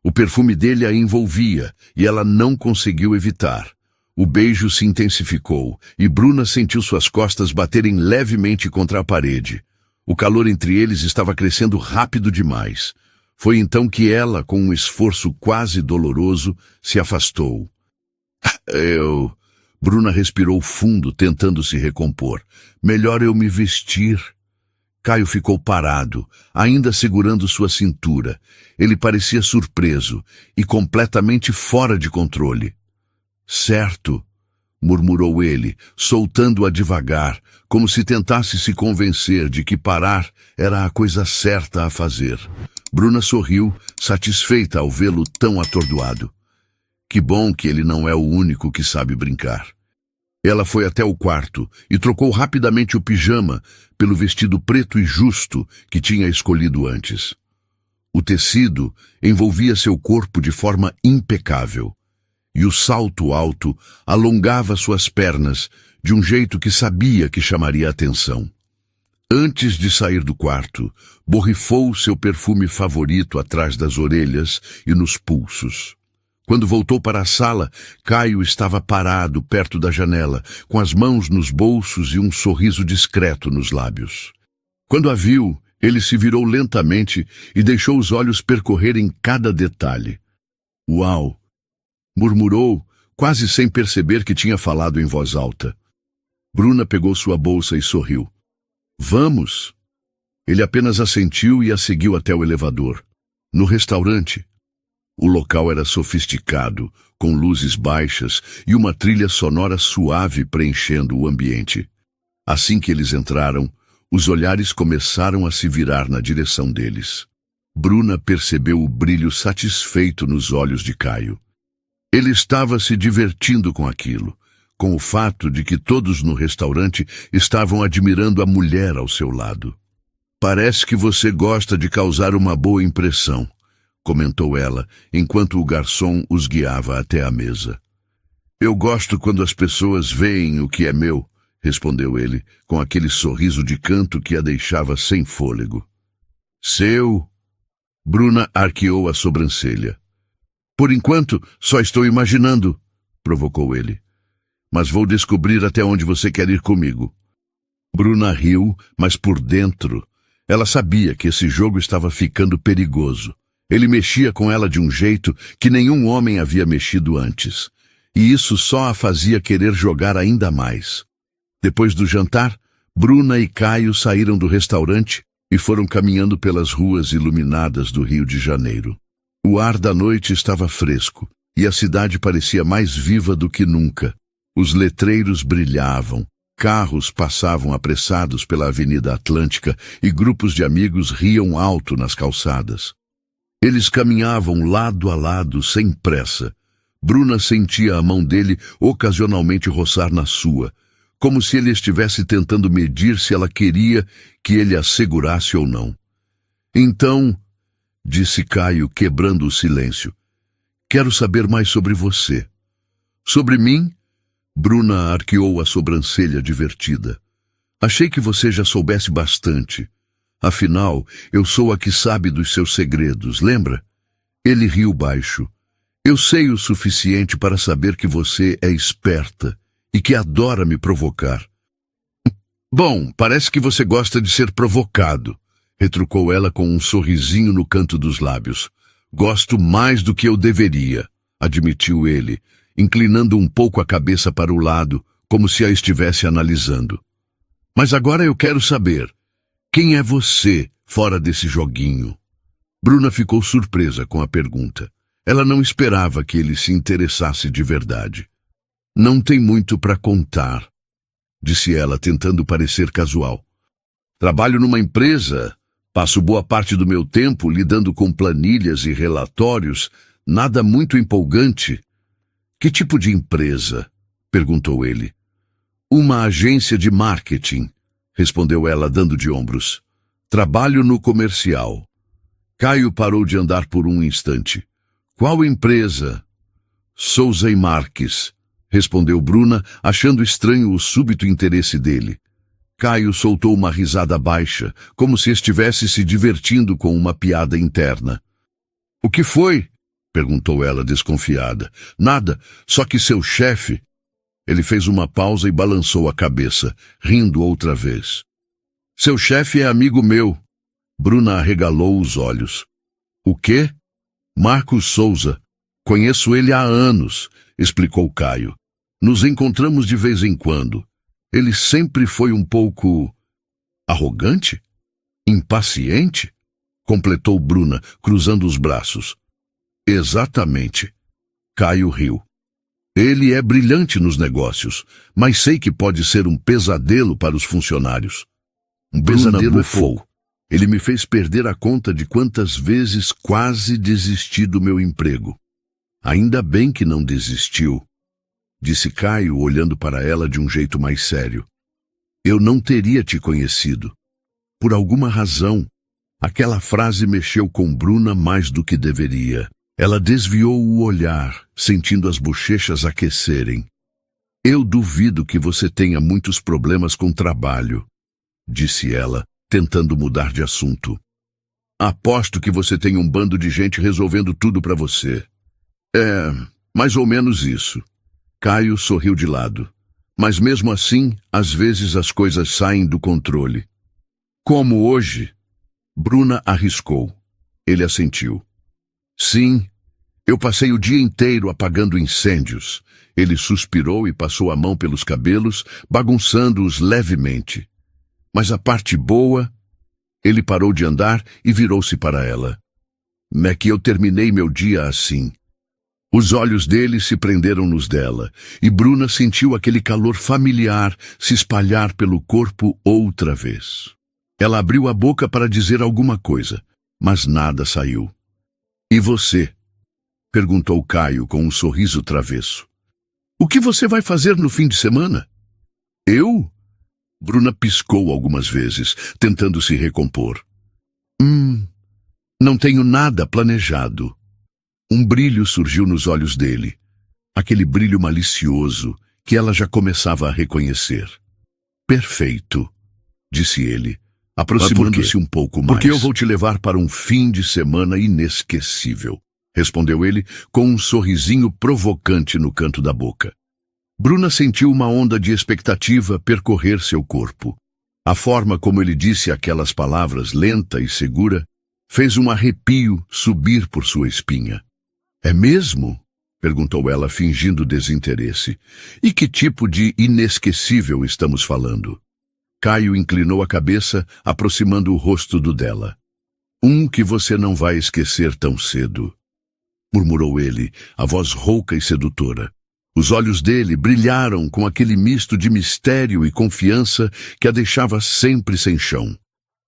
O perfume dele a envolvia e ela não conseguiu evitar. O beijo se intensificou e Bruna sentiu suas costas baterem levemente contra a parede. O calor entre eles estava crescendo rápido demais. Foi então que ela, com um esforço quase doloroso, se afastou. Bruna respirou fundo, tentando se recompor. Melhor eu me vestir. Caio ficou parado, ainda segurando sua cintura. Ele parecia surpreso e completamente fora de controle. Certo, murmurou ele, soltando-a devagar, como se tentasse se convencer de que parar era a coisa certa a fazer. Bruna sorriu, satisfeita ao vê-lo tão atordoado. Que bom que ele não é o único que sabe brincar. Ela foi até o quarto e trocou rapidamente o pijama pelo vestido preto e justo que tinha escolhido antes. O tecido envolvia seu corpo de forma impecável, e o salto alto alongava suas pernas de um jeito que sabia que chamaria atenção. Antes de sair do quarto, borrifou seu perfume favorito atrás das orelhas e nos pulsos. Quando voltou para a sala, Caio estava parado perto da janela, com as mãos nos bolsos e um sorriso discreto nos lábios. Quando a viu, ele se virou lentamente e deixou os olhos percorrerem cada detalhe. Uau! Murmurou, quase sem perceber que tinha falado em voz alta. Bruna pegou sua bolsa e sorriu. Vamos! Ele apenas assentiu e a seguiu até o elevador. No restaurante, o local era sofisticado, com luzes baixas e uma trilha sonora suave preenchendo o ambiente. Assim que eles entraram, os olhares começaram a se virar na direção deles. Bruna percebeu o brilho satisfeito nos olhos de Caio. Ele estava se divertindo com aquilo, com o fato de que todos no restaurante estavam admirando a mulher ao seu lado. Parece que você gosta de causar uma boa impressão, comentou ela, enquanto o garçom os guiava até a mesa. Eu gosto quando as pessoas veem o que é meu, respondeu ele, com aquele sorriso de canto que a deixava sem fôlego. Seu? Bruna arqueou a sobrancelha. Por enquanto, só estou imaginando, provocou ele. Mas vou descobrir até onde você quer ir comigo. Bruna riu, mas por dentro, ela sabia que esse jogo estava ficando perigoso. Ele mexia com ela de um jeito que nenhum homem havia mexido antes. e isso só a fazia querer jogar ainda mais. Depois do jantar, Bruna e Caio saíram do restaurante e foram caminhando pelas ruas iluminadas do Rio de Janeiro. O ar da noite estava fresco e a cidade parecia mais viva do que nunca. Os letreiros brilhavam, carros passavam apressados pela Avenida Atlântica e grupos de amigos riam alto nas calçadas. Eles caminhavam lado a lado, sem pressa. Bruna sentia a mão dele ocasionalmente roçar na sua, como se ele estivesse tentando medir se ela queria que ele a segurasse ou não. Então, disse Caio, quebrando o silêncio, quero saber mais sobre você. Sobre mim? Bruna arqueou a sobrancelha divertida. Achei que você já soubesse bastante. Afinal, eu sou a que sabe dos seus segredos, lembra? Ele riu baixo. Eu sei o suficiente para saber que você é esperta e que adora me provocar. Bom, parece que você gosta de ser provocado, retrucou ela com um sorrisinho no canto dos lábios. Gosto mais do que eu deveria, admitiu ele, inclinando um pouco a cabeça para o lado, como se a estivesse analisando. Mas agora eu quero saber, quem é você fora desse joguinho? Bruna ficou surpresa com a pergunta. Ela não esperava que ele se interessasse de verdade. Não tem muito para contar, disse ela, tentando parecer casual. Trabalho numa empresa, passo boa parte do meu tempo lidando com planilhas e relatórios, nada muito empolgante. Que tipo de empresa? Perguntou ele. Uma agência de marketing, respondeu ela, dando de ombros. Trabalho no comercial. Caio parou de andar por um instante. Qual empresa? Souza e Marques, respondeu Bruna, achando estranho o súbito interesse dele. Caio soltou uma risada baixa, como se estivesse se divertindo com uma piada interna. O que foi? Perguntou ela, desconfiada. Nada, só que seu chefe... Ele fez uma pausa e balançou a cabeça, rindo outra vez. Seu chefe é amigo meu. Bruna arregalou os olhos. O quê? Marcos Souza. Conheço ele há anos, explicou Caio. Nos encontramos de vez em quando. Ele sempre foi um pouco... arrogante? Impaciente? Completou Bruna, cruzando os braços. Exatamente. Caio riu. Ele é brilhante nos negócios, mas sei que pode ser um pesadelo para os funcionários. Um pesadelo é pouco. Ele me fez perder a conta de quantas vezes quase desisti do meu emprego. Ainda bem que não desistiu, disse Caio, olhando para ela de um jeito mais sério. Eu não teria te conhecido. Por alguma razão, aquela frase mexeu com Bruna mais do que deveria. Ela desviou o olhar, sentindo as bochechas aquecerem. Eu duvido que você tenha muitos problemas com trabalho, disse ela, tentando mudar de assunto. Aposto que você tem um bando de gente resolvendo tudo para você. É, mais ou menos isso. Caio sorriu de lado. Mas mesmo assim, às vezes as coisas saem do controle. Como hoje? Bruna arriscou. Ele assentiu. Sim, eu passei o dia inteiro apagando incêndios. Ele suspirou e passou a mão pelos cabelos, bagunçando-os levemente. Mas a parte boa... Ele parou de andar e virou-se para ela. É que eu terminei meu dia assim. Os olhos dele se prenderam nos dela, e Bruna sentiu aquele calor familiar se espalhar pelo corpo outra vez. Ela abriu a boca para dizer alguma coisa, mas nada saiu. E você? Perguntou Caio com um sorriso travesso. O que você vai fazer no fim de semana? Eu? Bruna piscou algumas vezes, tentando se recompor. Não tenho nada planejado. Um brilho surgiu nos olhos dele, aquele brilho malicioso que ela já começava a reconhecer. Perfeito, disse ele, aproximando-se um pouco mais. Porque eu vou te levar para um fim de semana inesquecível, respondeu ele com um sorrisinho provocante no canto da boca. Bruna sentiu uma onda de expectativa percorrer seu corpo. A forma como ele disse aquelas palavras lenta e segura fez um arrepio subir por sua espinha. É mesmo? Perguntou ela, fingindo desinteresse. E que tipo de inesquecível estamos falando? Caio inclinou a cabeça, aproximando o rosto do dela. Um que você não vai esquecer tão cedo, murmurou ele, a voz rouca e sedutora. Os olhos dele brilharam com aquele misto de mistério e confiança que a deixava sempre sem chão.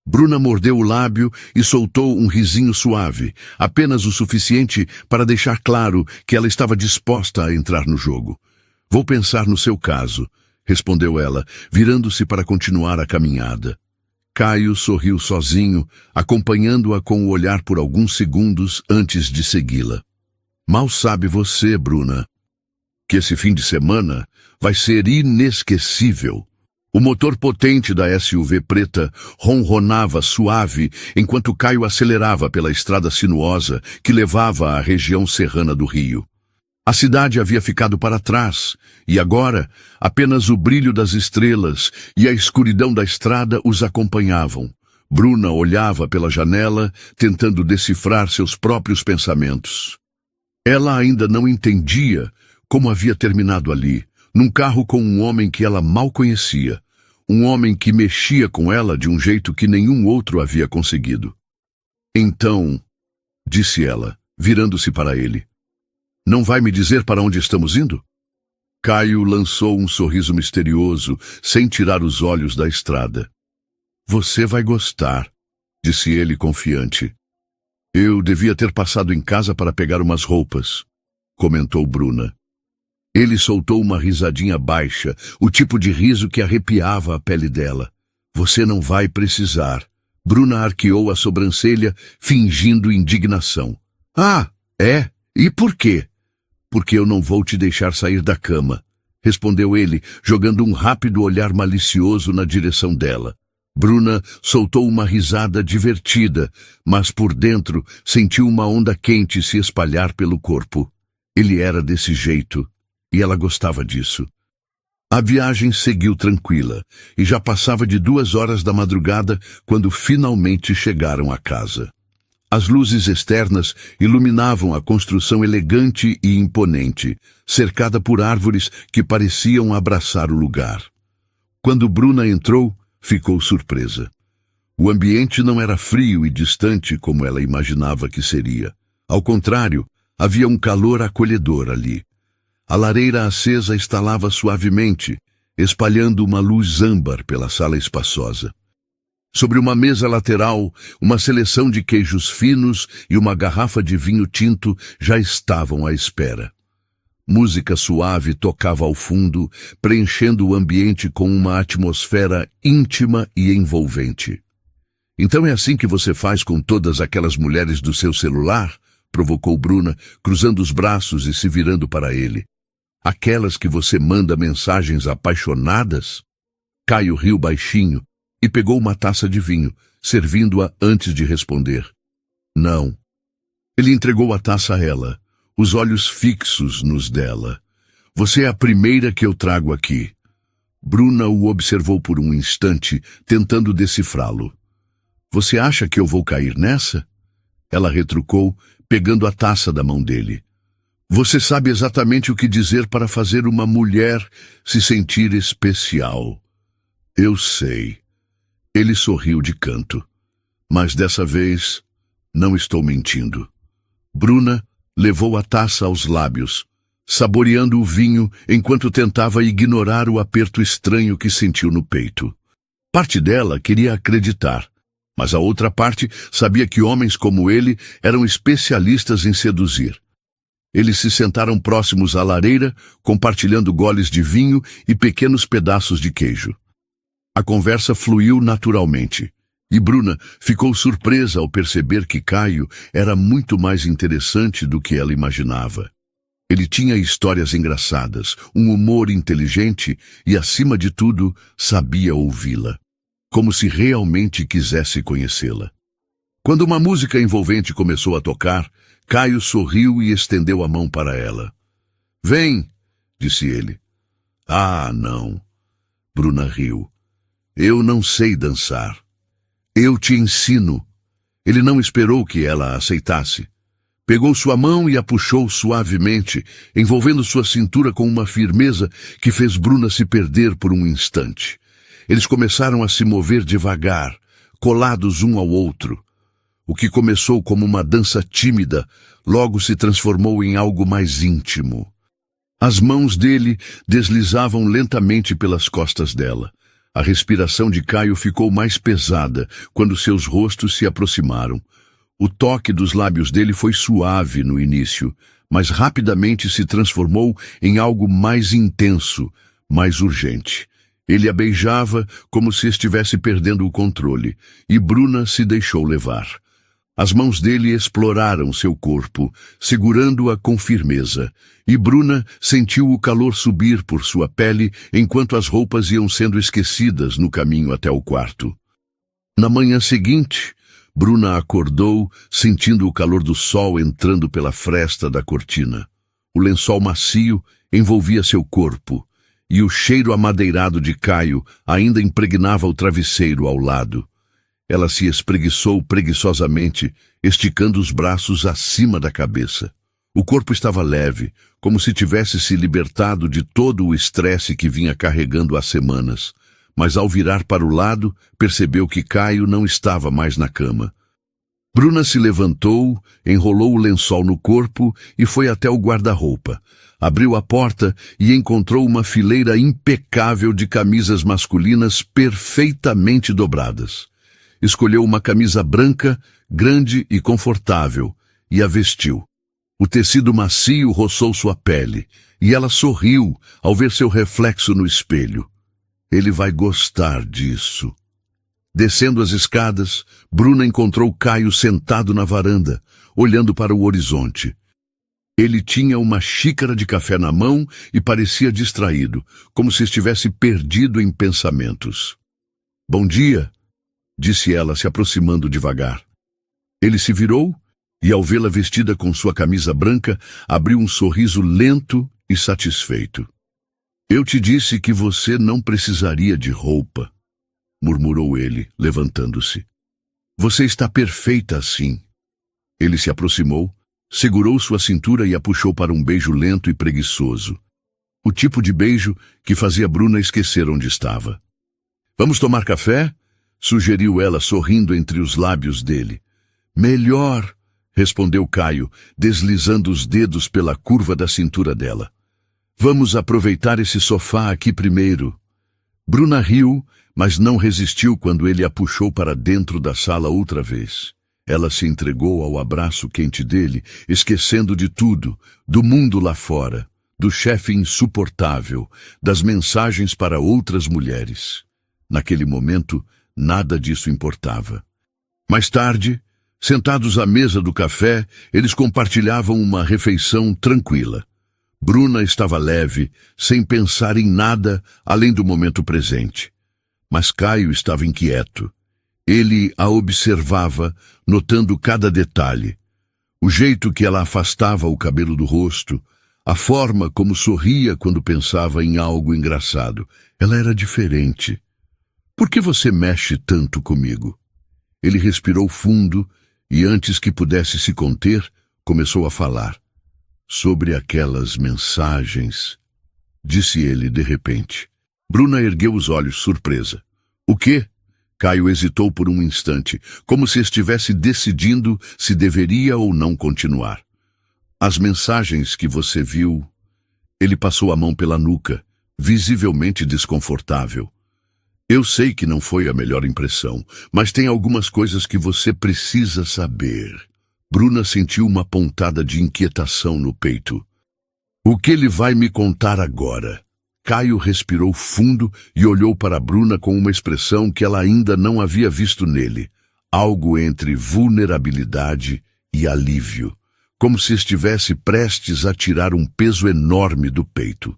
Bruna mordeu o lábio e soltou um risinho suave, apenas o suficiente para deixar claro que ela estava disposta a entrar no jogo. Vou pensar no seu caso, respondeu ela, virando-se para continuar a caminhada. Caio sorriu sozinho, acompanhando-a com o olhar por alguns segundos antes de segui-la. Mal sabe você, Bruna, que esse fim de semana vai ser inesquecível. O motor potente da SUV preta ronronava suave enquanto Caio acelerava pela estrada sinuosa que levava à região serrana do Rio. A cidade havia ficado para trás, e agora apenas o brilho das estrelas e a escuridão da estrada os acompanhavam. Bruna olhava pela janela, tentando decifrar seus próprios pensamentos. Ela ainda não entendia como havia terminado ali, num carro com um homem que ela mal conhecia, um homem que mexia com ela de um jeito que nenhum outro havia conseguido. Então, disse ela, virando-se para ele, não vai me dizer para onde estamos indo? Caio lançou um sorriso misterioso, sem tirar os olhos da estrada. Você vai gostar, disse ele confiante. Eu devia ter passado em casa para pegar umas roupas, comentou Bruna. Ele soltou uma risadinha baixa, o tipo de riso que arrepiava a pele dela. Você não vai precisar. Bruna arqueou a sobrancelha, fingindo indignação. Ah, é? E por quê? Porque eu não vou te deixar sair da cama, respondeu ele, jogando um rápido olhar malicioso na direção dela. Bruna soltou uma risada divertida, mas por dentro sentiu uma onda quente se espalhar pelo corpo. Ele era desse jeito, e ela gostava disso. A viagem seguiu tranquila, e já passava de 2 horas da madrugada quando finalmente chegaram à casa. As luzes externas iluminavam a construção elegante e imponente, cercada por árvores que pareciam abraçar o lugar. Quando Bruna entrou, ficou surpresa. O ambiente não era frio e distante como ela imaginava que seria. Ao contrário, havia um calor acolhedor ali. A lareira acesa estalava suavemente, espalhando uma luz âmbar pela sala espaçosa. Sobre uma mesa lateral, uma seleção de queijos finos e uma garrafa de vinho tinto já estavam à espera. Música suave tocava ao fundo, preenchendo o ambiente com uma atmosfera íntima e envolvente. Então é assim que você faz com todas aquelas mulheres do seu celular? Provocou Bruna, cruzando os braços e se virando para ele. Aquelas que você manda mensagens apaixonadas? Caio riu baixinho e pegou uma taça de vinho, servindo-a antes de responder. Não. Ele entregou a taça a ela, os olhos fixos nos dela. Você é a primeira que eu trago aqui. Bruna o observou por um instante, tentando decifrá-lo. Você acha que eu vou cair nessa? Ela retrucou, pegando a taça da mão dele. Você sabe exatamente o que dizer para fazer uma mulher se sentir especial. Eu sei. Ele sorriu de canto. Mas dessa vez, não estou mentindo. Bruna levou a taça aos lábios, saboreando o vinho enquanto tentava ignorar o aperto estranho que sentiu no peito. Parte dela queria acreditar, mas a outra parte sabia que homens como ele eram especialistas em seduzir. Eles se sentaram próximos à lareira, compartilhando goles de vinho e pequenos pedaços de queijo. A conversa fluiu naturalmente, e Bruna ficou surpresa ao perceber que Caio era muito mais interessante do que ela imaginava. Ele tinha histórias engraçadas, um humor inteligente e, acima de tudo, sabia ouvi-la, como se realmente quisesse conhecê-la. Quando uma música envolvente começou a tocar, Caio sorriu e estendeu a mão para ela. Vem, disse ele. Ah, não. Bruna riu. Eu não sei dançar. Eu te ensino. Ele não esperou que ela aceitasse. Pegou sua mão e a puxou suavemente, envolvendo sua cintura com uma firmeza que fez Bruna se perder por um instante. Eles começaram a se mover devagar, colados um ao outro. O que começou como uma dança tímida, logo se transformou em algo mais íntimo. As mãos dele deslizavam lentamente pelas costas dela. A respiração de Caio ficou mais pesada quando seus rostos se aproximaram. O toque dos lábios dele foi suave no início, mas rapidamente se transformou em algo mais intenso, mais urgente. Ele a beijava como se estivesse perdendo o controle, e Bruna se deixou levar. As mãos dele exploraram seu corpo, segurando-a com firmeza, e Bruna sentiu o calor subir por sua pele enquanto as roupas iam sendo esquecidas no caminho até o quarto. Na manhã seguinte, Bruna acordou, sentindo o calor do sol entrando pela fresta da cortina. O lençol macio envolvia seu corpo, e o cheiro amadeirado de Caio ainda impregnava o travesseiro ao lado. Ela se espreguiçou preguiçosamente, esticando os braços acima da cabeça. O corpo estava leve, como se tivesse se libertado de todo o estresse que vinha carregando há semanas. Mas ao virar para o lado, percebeu que Caio não estava mais na cama. Bruna se levantou, enrolou o lençol no corpo e foi até o guarda-roupa. Abriu a porta e encontrou uma fileira impecável de camisas masculinas perfeitamente dobradas. Escolheu uma camisa branca, grande e confortável, e a vestiu. O tecido macio roçou sua pele, e ela sorriu ao ver seu reflexo no espelho. Ele vai gostar disso. Descendo as escadas, Bruna encontrou Caio sentado na varanda, olhando para o horizonte. Ele tinha uma xícara de café na mão e parecia distraído, como se estivesse perdido em pensamentos. "Bom dia", disse ela, se aproximando devagar. Ele se virou e, ao vê-la vestida com sua camisa branca, abriu um sorriso lento e satisfeito. "Eu te disse que você não precisaria de roupa", murmurou ele, levantando-se. "Você está perfeita assim." Ele se aproximou, segurou sua cintura e a puxou para um beijo lento e preguiçoso. O tipo de beijo que fazia Bruna esquecer onde estava. "Vamos tomar café?" sugeriu ela, sorrindo entre os lábios dele. "Melhor", respondeu Caio, deslizando os dedos pela curva da cintura dela. "Vamos aproveitar esse sofá aqui primeiro." Bruna riu, mas não resistiu quando ele a puxou para dentro da sala outra vez. Ela se entregou ao abraço quente dele, esquecendo de tudo, do mundo lá fora, do chefe insuportável, das mensagens para outras mulheres. Naquele momento, nada disso importava. Mais tarde, sentados à mesa do café, eles compartilhavam uma refeição tranquila. Bruna estava leve, sem pensar em nada além do momento presente. Mas Caio estava inquieto. Ele a observava, notando cada detalhe. O jeito que ela afastava o cabelo do rosto, a forma como sorria quando pensava em algo engraçado. Ela era diferente. "Por que você mexe tanto comigo?" Ele respirou fundo e, antes que pudesse se conter, começou a falar. "Sobre aquelas mensagens", disse ele de repente. Bruna ergueu os olhos, surpresa. "O quê?" Caio hesitou por um instante, como se estivesse decidindo se deveria ou não continuar. "As mensagens que você viu." Ele passou a mão pela nuca, visivelmente desconfortável. "Eu sei que não foi a melhor impressão, mas tem algumas coisas que você precisa saber." Bruna sentiu uma pontada de inquietação no peito. "O que ele vai me contar agora?" Caio respirou fundo e olhou para Bruna com uma expressão que ela ainda não havia visto nele. Algo entre vulnerabilidade e alívio, como se estivesse prestes a tirar um peso enorme do peito.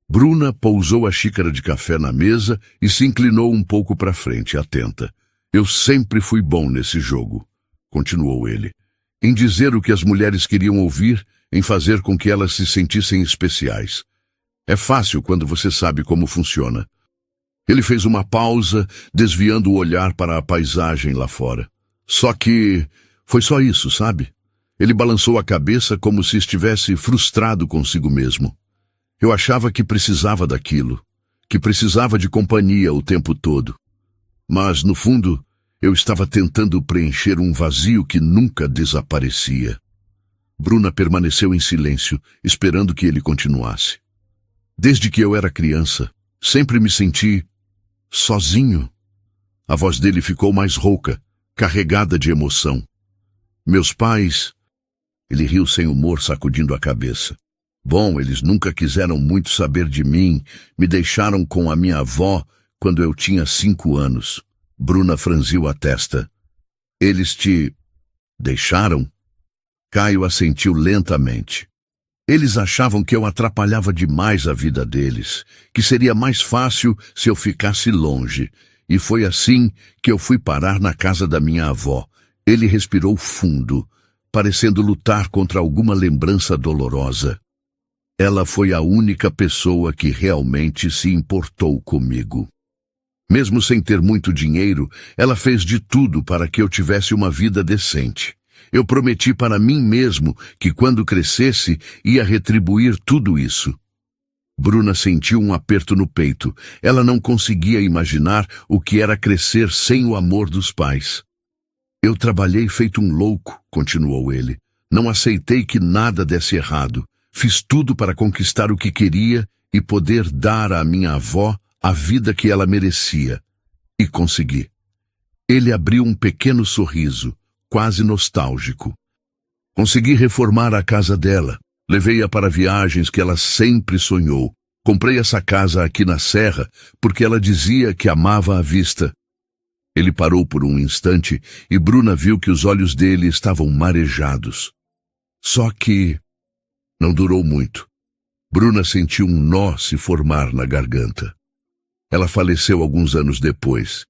Bruna pousou a xícara de café na mesa e se inclinou um pouco para frente, atenta. "Eu sempre fui bom nesse jogo", continuou ele, "em dizer o que as mulheres queriam ouvir, em fazer com que elas se sentissem especiais. É fácil quando você sabe como funciona." Ele fez uma pausa, desviando o olhar para a paisagem lá fora. "Só que foi só isso, sabe? Ele balançou a cabeça como se estivesse frustrado consigo mesmo. Eu achava que precisava daquilo, que precisava de companhia o tempo todo. Mas, no fundo, eu estava tentando preencher um vazio que nunca desaparecia. Bruna permaneceu em silêncio, esperando que ele continuasse. Desde que eu era criança, sempre me senti sozinho. A voz dele ficou mais rouca, carregada de emoção. Meus pais... Ele riu sem humor, sacudindo a cabeça. Bom, eles nunca quiseram muito saber de mim. Me deixaram com a minha avó quando eu tinha 5 anos. Bruna franziu a testa. Eles te... deixaram? Caio assentiu lentamente. Eles achavam que eu atrapalhava demais a vida deles, que seria mais fácil se eu ficasse longe. E foi assim que eu fui parar na casa da minha avó. Ele respirou fundo, parecendo lutar contra alguma lembrança dolorosa. Ela foi a única pessoa que realmente se importou comigo. Mesmo sem ter muito dinheiro, ela fez de tudo para que eu tivesse uma vida decente. Eu prometi para mim mesmo que quando crescesse ia retribuir tudo isso. Bruna sentiu um aperto no peito. Ela não conseguia imaginar o que era crescer sem o amor dos pais. Eu trabalhei feito um louco, continuou ele. Não aceitei que nada desse errado. Fiz tudo para conquistar o que queria e poder dar à minha avó a vida que ela merecia. E consegui. Ele abriu um pequeno sorriso, quase nostálgico. Consegui reformar a casa dela. Levei-a para viagens que ela sempre sonhou. Comprei essa casa aqui na serra porque ela dizia que amava a vista. Ele parou por um instante e Bruna viu que os olhos dele estavam marejados. Só que não durou muito. Bruna sentiu um nó se formar na garganta. Ela faleceu alguns anos depois,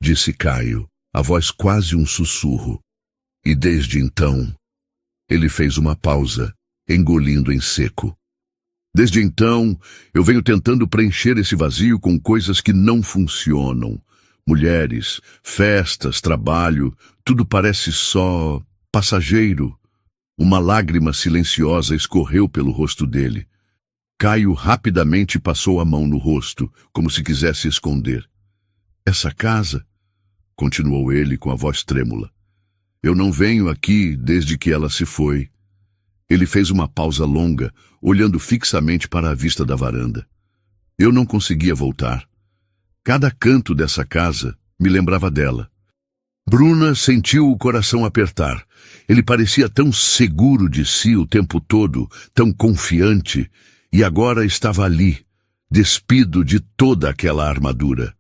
disse Caio, a voz quase um sussurro. E desde então, ele fez uma pausa, engolindo em seco. Desde então, eu venho tentando preencher esse vazio com coisas que não funcionam. Mulheres, festas, trabalho, tudo parece só passageiro. Uma lágrima silenciosa escorreu pelo rosto dele. Caio rapidamente passou a mão no rosto, como se quisesse esconder. Essa casa, continuou ele com a voz trêmula. Eu não venho aqui desde que ela se foi. Ele fez uma pausa longa, olhando fixamente para a vista da varanda. Eu não conseguia voltar. Cada canto dessa casa me lembrava dela. Bruna sentiu o coração apertar. Ele parecia tão seguro de si o tempo todo, tão confiante, e agora estava ali, despido de toda aquela armadura.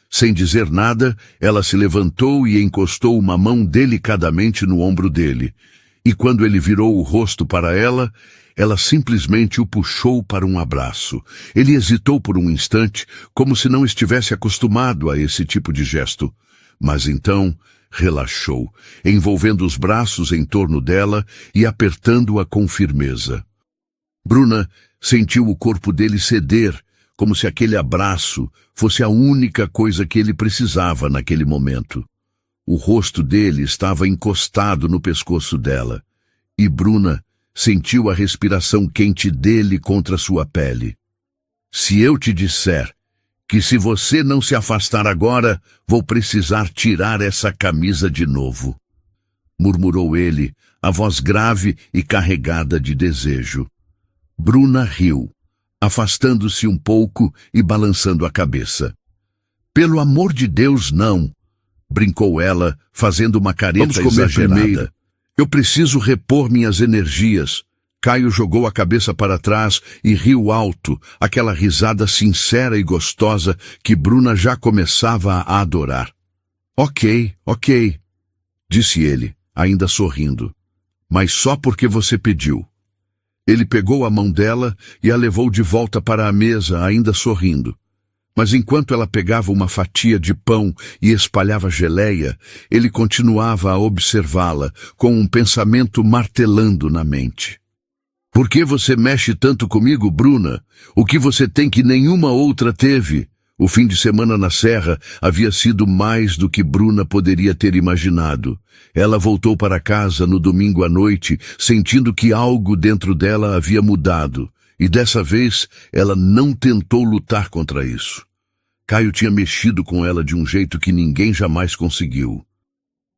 Sem dizer nada, ela se levantou e encostou uma mão delicadamente no ombro dele. E quando ele virou o rosto para ela, ela simplesmente o puxou para um abraço. Ele hesitou por um instante, como se não estivesse acostumado a esse tipo de gesto. Mas então relaxou, envolvendo os braços em torno dela e apertando-a com firmeza. Bruna sentiu o corpo dele ceder, como se aquele abraço fosse a única coisa que ele precisava naquele momento. O rosto dele estava encostado no pescoço dela, e Bruna sentiu a respiração quente dele contra sua pele. Se eu te disser que se você não se afastar agora, vou precisar tirar essa camisa de novo, murmurou ele, a voz grave e carregada de desejo. Bruna riu, afastando-se um pouco e balançando a cabeça. Pelo amor de Deus, não, brincou ela, fazendo uma careta exagerada. Primeiro. Eu preciso repor minhas energias. Caio jogou a cabeça para trás e riu alto, aquela risada sincera e gostosa que Bruna já começava a adorar. Ok, disse ele, ainda sorrindo. Mas só porque você pediu. Ele pegou a mão dela e a levou de volta para a mesa, ainda sorrindo. Mas enquanto ela pegava uma fatia de pão e espalhava geleia, ele continuava a observá-la, com um pensamento martelando na mente. Por que você mexe tanto comigo, Bruna? O que você tem que nenhuma outra teve? O fim de semana na serra havia sido mais do que Bruna poderia ter imaginado. Ela voltou para casa no domingo à noite, sentindo que algo dentro dela havia mudado, e dessa vez ela não tentou lutar contra isso. Caio tinha mexido com ela de um jeito que ninguém jamais conseguiu.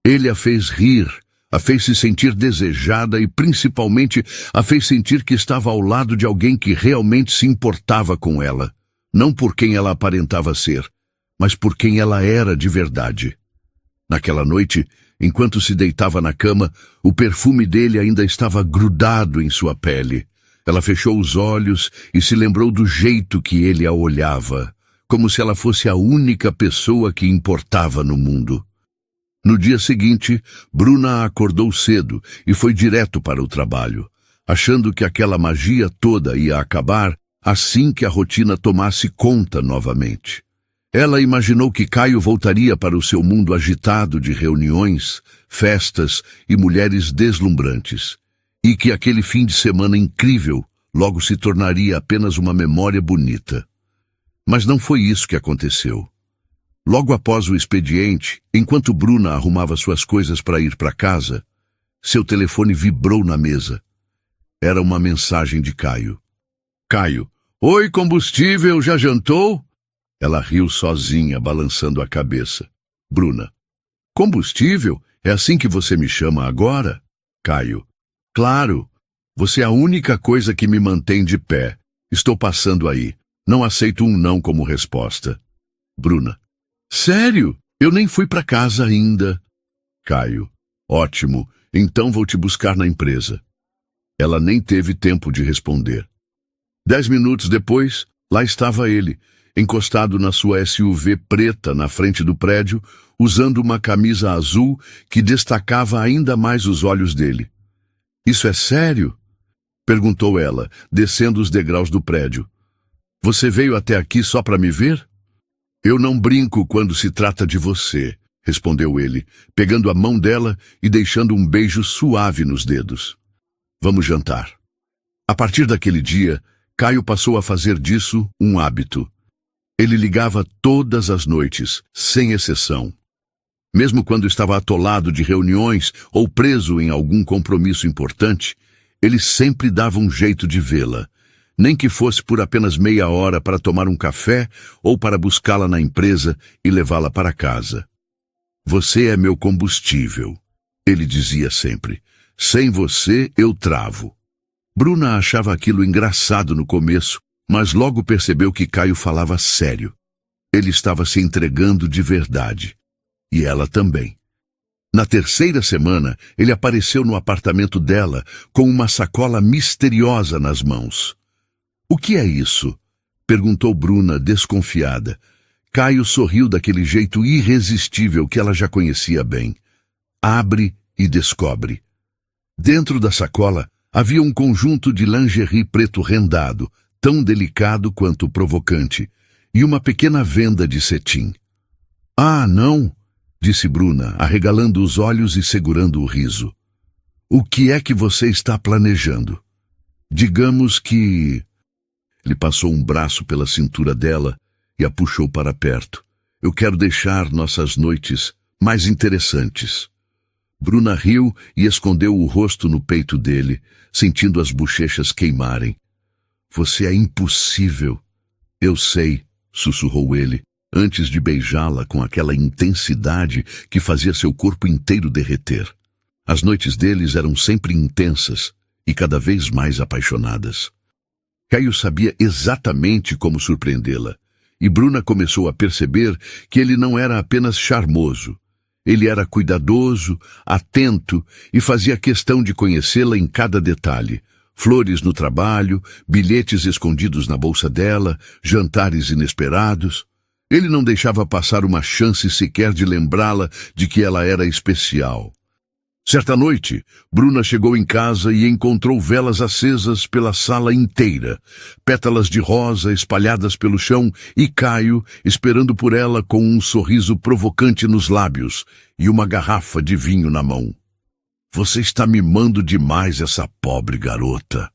Ele a fez rir, a fez se sentir desejada e, principalmente, a fez sentir que estava ao lado de alguém que realmente se importava com ela. Não por quem ela aparentava ser, mas por quem ela era de verdade. Naquela noite, enquanto se deitava na cama, o perfume dele ainda estava grudado em sua pele. Ela fechou os olhos e se lembrou do jeito que ele a olhava, como se ela fosse a única pessoa que importava no mundo. No dia seguinte, Bruna acordou cedo e foi direto para o trabalho, achando que aquela magia toda ia acabar assim que a rotina tomasse conta novamente. Ela imaginou que Caio voltaria para o seu mundo agitado de reuniões, festas e mulheres deslumbrantes, e que aquele fim de semana incrível logo se tornaria apenas uma memória bonita. Mas não foi isso que aconteceu. Logo após o expediente, enquanto Bruna arrumava suas coisas para ir para casa, seu telefone vibrou na mesa. Era uma mensagem de Caio. Caio: Oi, combustível, já jantou? Ela riu sozinha, balançando a cabeça. Bruna: Combustível? É assim que você me chama agora? Caio: Claro. Você é a única coisa que me mantém de pé. Estou passando aí. Não aceito um não como resposta. Bruna: Sério? Eu nem fui para casa ainda. Caio: Ótimo. Então vou te buscar na empresa. Ela nem teve tempo de responder. 10 minutos depois, lá estava ele, encostado na sua SUV preta na frente do prédio, usando uma camisa azul que destacava ainda mais os olhos dele. Isso é sério? Perguntou ela, descendo os degraus do prédio. Você veio até aqui só para me ver? Eu não brinco quando se trata de você, respondeu ele, pegando a mão dela e deixando um beijo suave nos dedos. Vamos jantar. A partir daquele dia, Caio passou a fazer disso um hábito. Ele ligava todas as noites, sem exceção. Mesmo quando estava atolado de reuniões ou preso em algum compromisso importante, ele sempre dava um jeito de vê-la, nem que fosse por apenas meia hora para tomar um café ou para buscá-la na empresa e levá-la para casa. Você é meu combustível, ele dizia sempre. Sem você, eu travo. Bruna achava aquilo engraçado no começo, mas logo percebeu que Caio falava sério. Ele estava se entregando de verdade. E ela também. Na terceira semana, ele apareceu no apartamento dela com uma sacola misteriosa nas mãos. O que é isso? Perguntou Bruna, desconfiada. Caio sorriu daquele jeito irresistível que ela já conhecia bem. Abre e descobre. Dentro da sacola havia um conjunto de lingerie preto rendado, tão delicado quanto provocante, e uma pequena venda de cetim. Ah, não, disse Bruna, arregalando os olhos e segurando o riso. O que é que você está planejando? Digamos que... Ele passou um braço pela cintura dela e a puxou para perto. Eu quero deixar nossas noites mais interessantes. Bruna riu e escondeu o rosto no peito dele, sentindo as bochechas queimarem. Você é impossível. Eu sei, sussurrou ele, antes de beijá-la com aquela intensidade que fazia seu corpo inteiro derreter. As noites deles eram sempre intensas e cada vez mais apaixonadas. Caio sabia exatamente como surpreendê-la, e Bruna começou a perceber que ele não era apenas charmoso. Ele era cuidadoso, atento e fazia questão de conhecê-la em cada detalhe. Flores no trabalho, bilhetes escondidos na bolsa dela, jantares inesperados. Ele não deixava passar uma chance sequer de lembrá-la de que ela era especial. Certa noite, Bruna chegou em casa e encontrou velas acesas pela sala inteira, pétalas de rosa espalhadas pelo chão e Caio esperando por ela com um sorriso provocante nos lábios e uma garrafa de vinho na mão. Você está mimando demais essa pobre garota,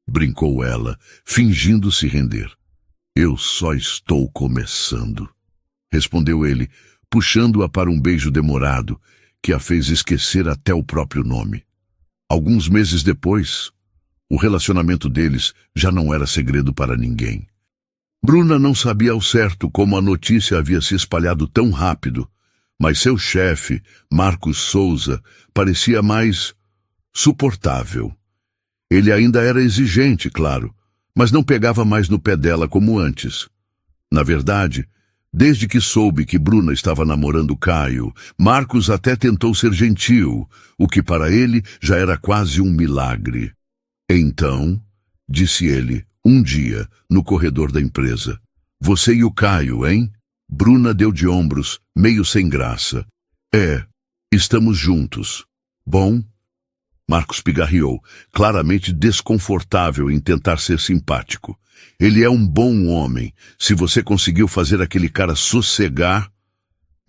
brincou ela, fingindo se render. Eu só estou começando, respondeu ele, puxando-a para um beijo demorado, que a fez esquecer até o próprio nome. Alguns meses depois, o relacionamento deles já não era segredo para ninguém. Bruna não sabia ao certo como a notícia havia se espalhado tão rápido, mas seu chefe, Marcos Souza, parecia mais suportável. Ele ainda era exigente, claro, mas não pegava mais no pé dela como antes. Na verdade, desde que soube que Bruna estava namorando Caio, Marcos até tentou ser gentil, o que para ele já era quase um milagre. Então, disse ele, um dia, no corredor da empresa, você e o Caio, hein? Bruna deu de ombros, meio sem graça. Estamos juntos. Bom? Marcos pigarreou, claramente desconfortável em tentar ser simpático. Ele é um bom homem. Se você conseguiu fazer aquele cara sossegar,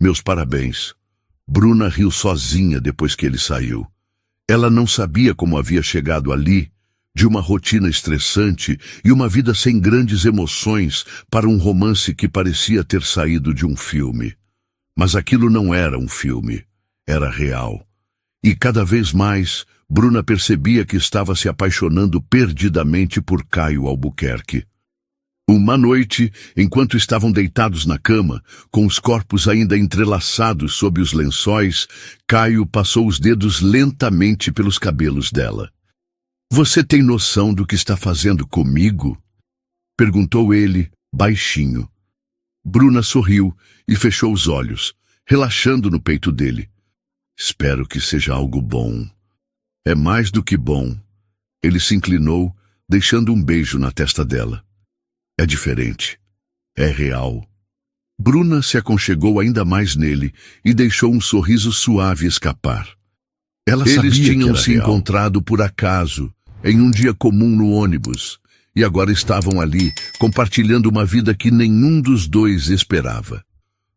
meus parabéns. Bruna riu sozinha depois que ele saiu. Ela não sabia como havia chegado ali, de uma rotina estressante e uma vida sem grandes emoções, para um romance que parecia ter saído de um filme. Mas aquilo não era um filme, era real. E cada vez mais, Bruna percebia que estava se apaixonando perdidamente por Caio Albuquerque. Uma noite, enquanto estavam deitados na cama, com os corpos ainda entrelaçados sob os lençóis, Caio passou os dedos lentamente pelos cabelos dela. Você tem noção do que está fazendo comigo? Perguntou ele, baixinho. Bruna sorriu e fechou os olhos, relaxando no peito dele. Espero que seja algo bom. É mais do que bom. Ele se inclinou, deixando um beijo na testa dela. É diferente. É real. Bruna se aconchegou ainda mais nele e deixou um sorriso suave escapar. Eles tinham se encontrado por acaso, em um dia comum no ônibus, e agora estavam ali, compartilhando uma vida que nenhum dos dois esperava.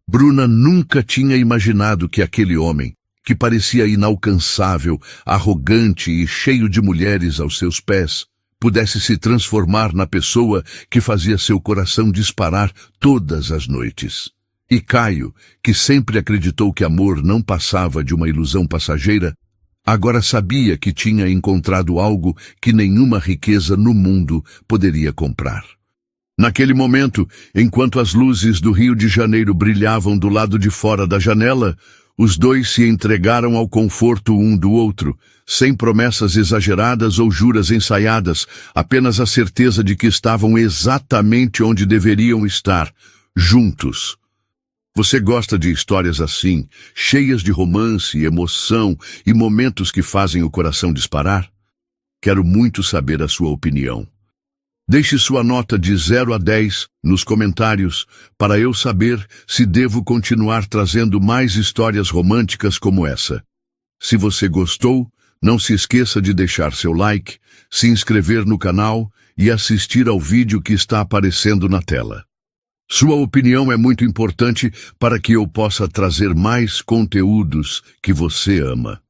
Bruna nunca tinha imaginado que aquele homem, que parecia inalcançável, arrogante e cheio de mulheres aos seus pés, pudesse se transformar na pessoa que fazia seu coração disparar todas as noites. E Caio, que sempre acreditou que amor não passava de uma ilusão passageira, agora sabia que tinha encontrado algo que nenhuma riqueza no mundo poderia comprar. Naquele momento, enquanto as luzes do Rio de Janeiro brilhavam do lado de fora da janela, os dois se entregaram ao conforto um do outro, sem promessas exageradas ou juras ensaiadas, apenas a certeza de que estavam exatamente onde deveriam estar, juntos. Você gosta de histórias assim, cheias de romance, emoção e momentos que fazem o coração disparar? Quero muito saber a sua opinião. Deixe sua nota de 0 a 10 nos comentários para eu saber se devo continuar trazendo mais histórias românticas como essa. Se você gostou, não se esqueça de deixar seu like, se inscrever no canal e assistir ao vídeo que está aparecendo na tela. Sua opinião é muito importante para que eu possa trazer mais conteúdos que você ama.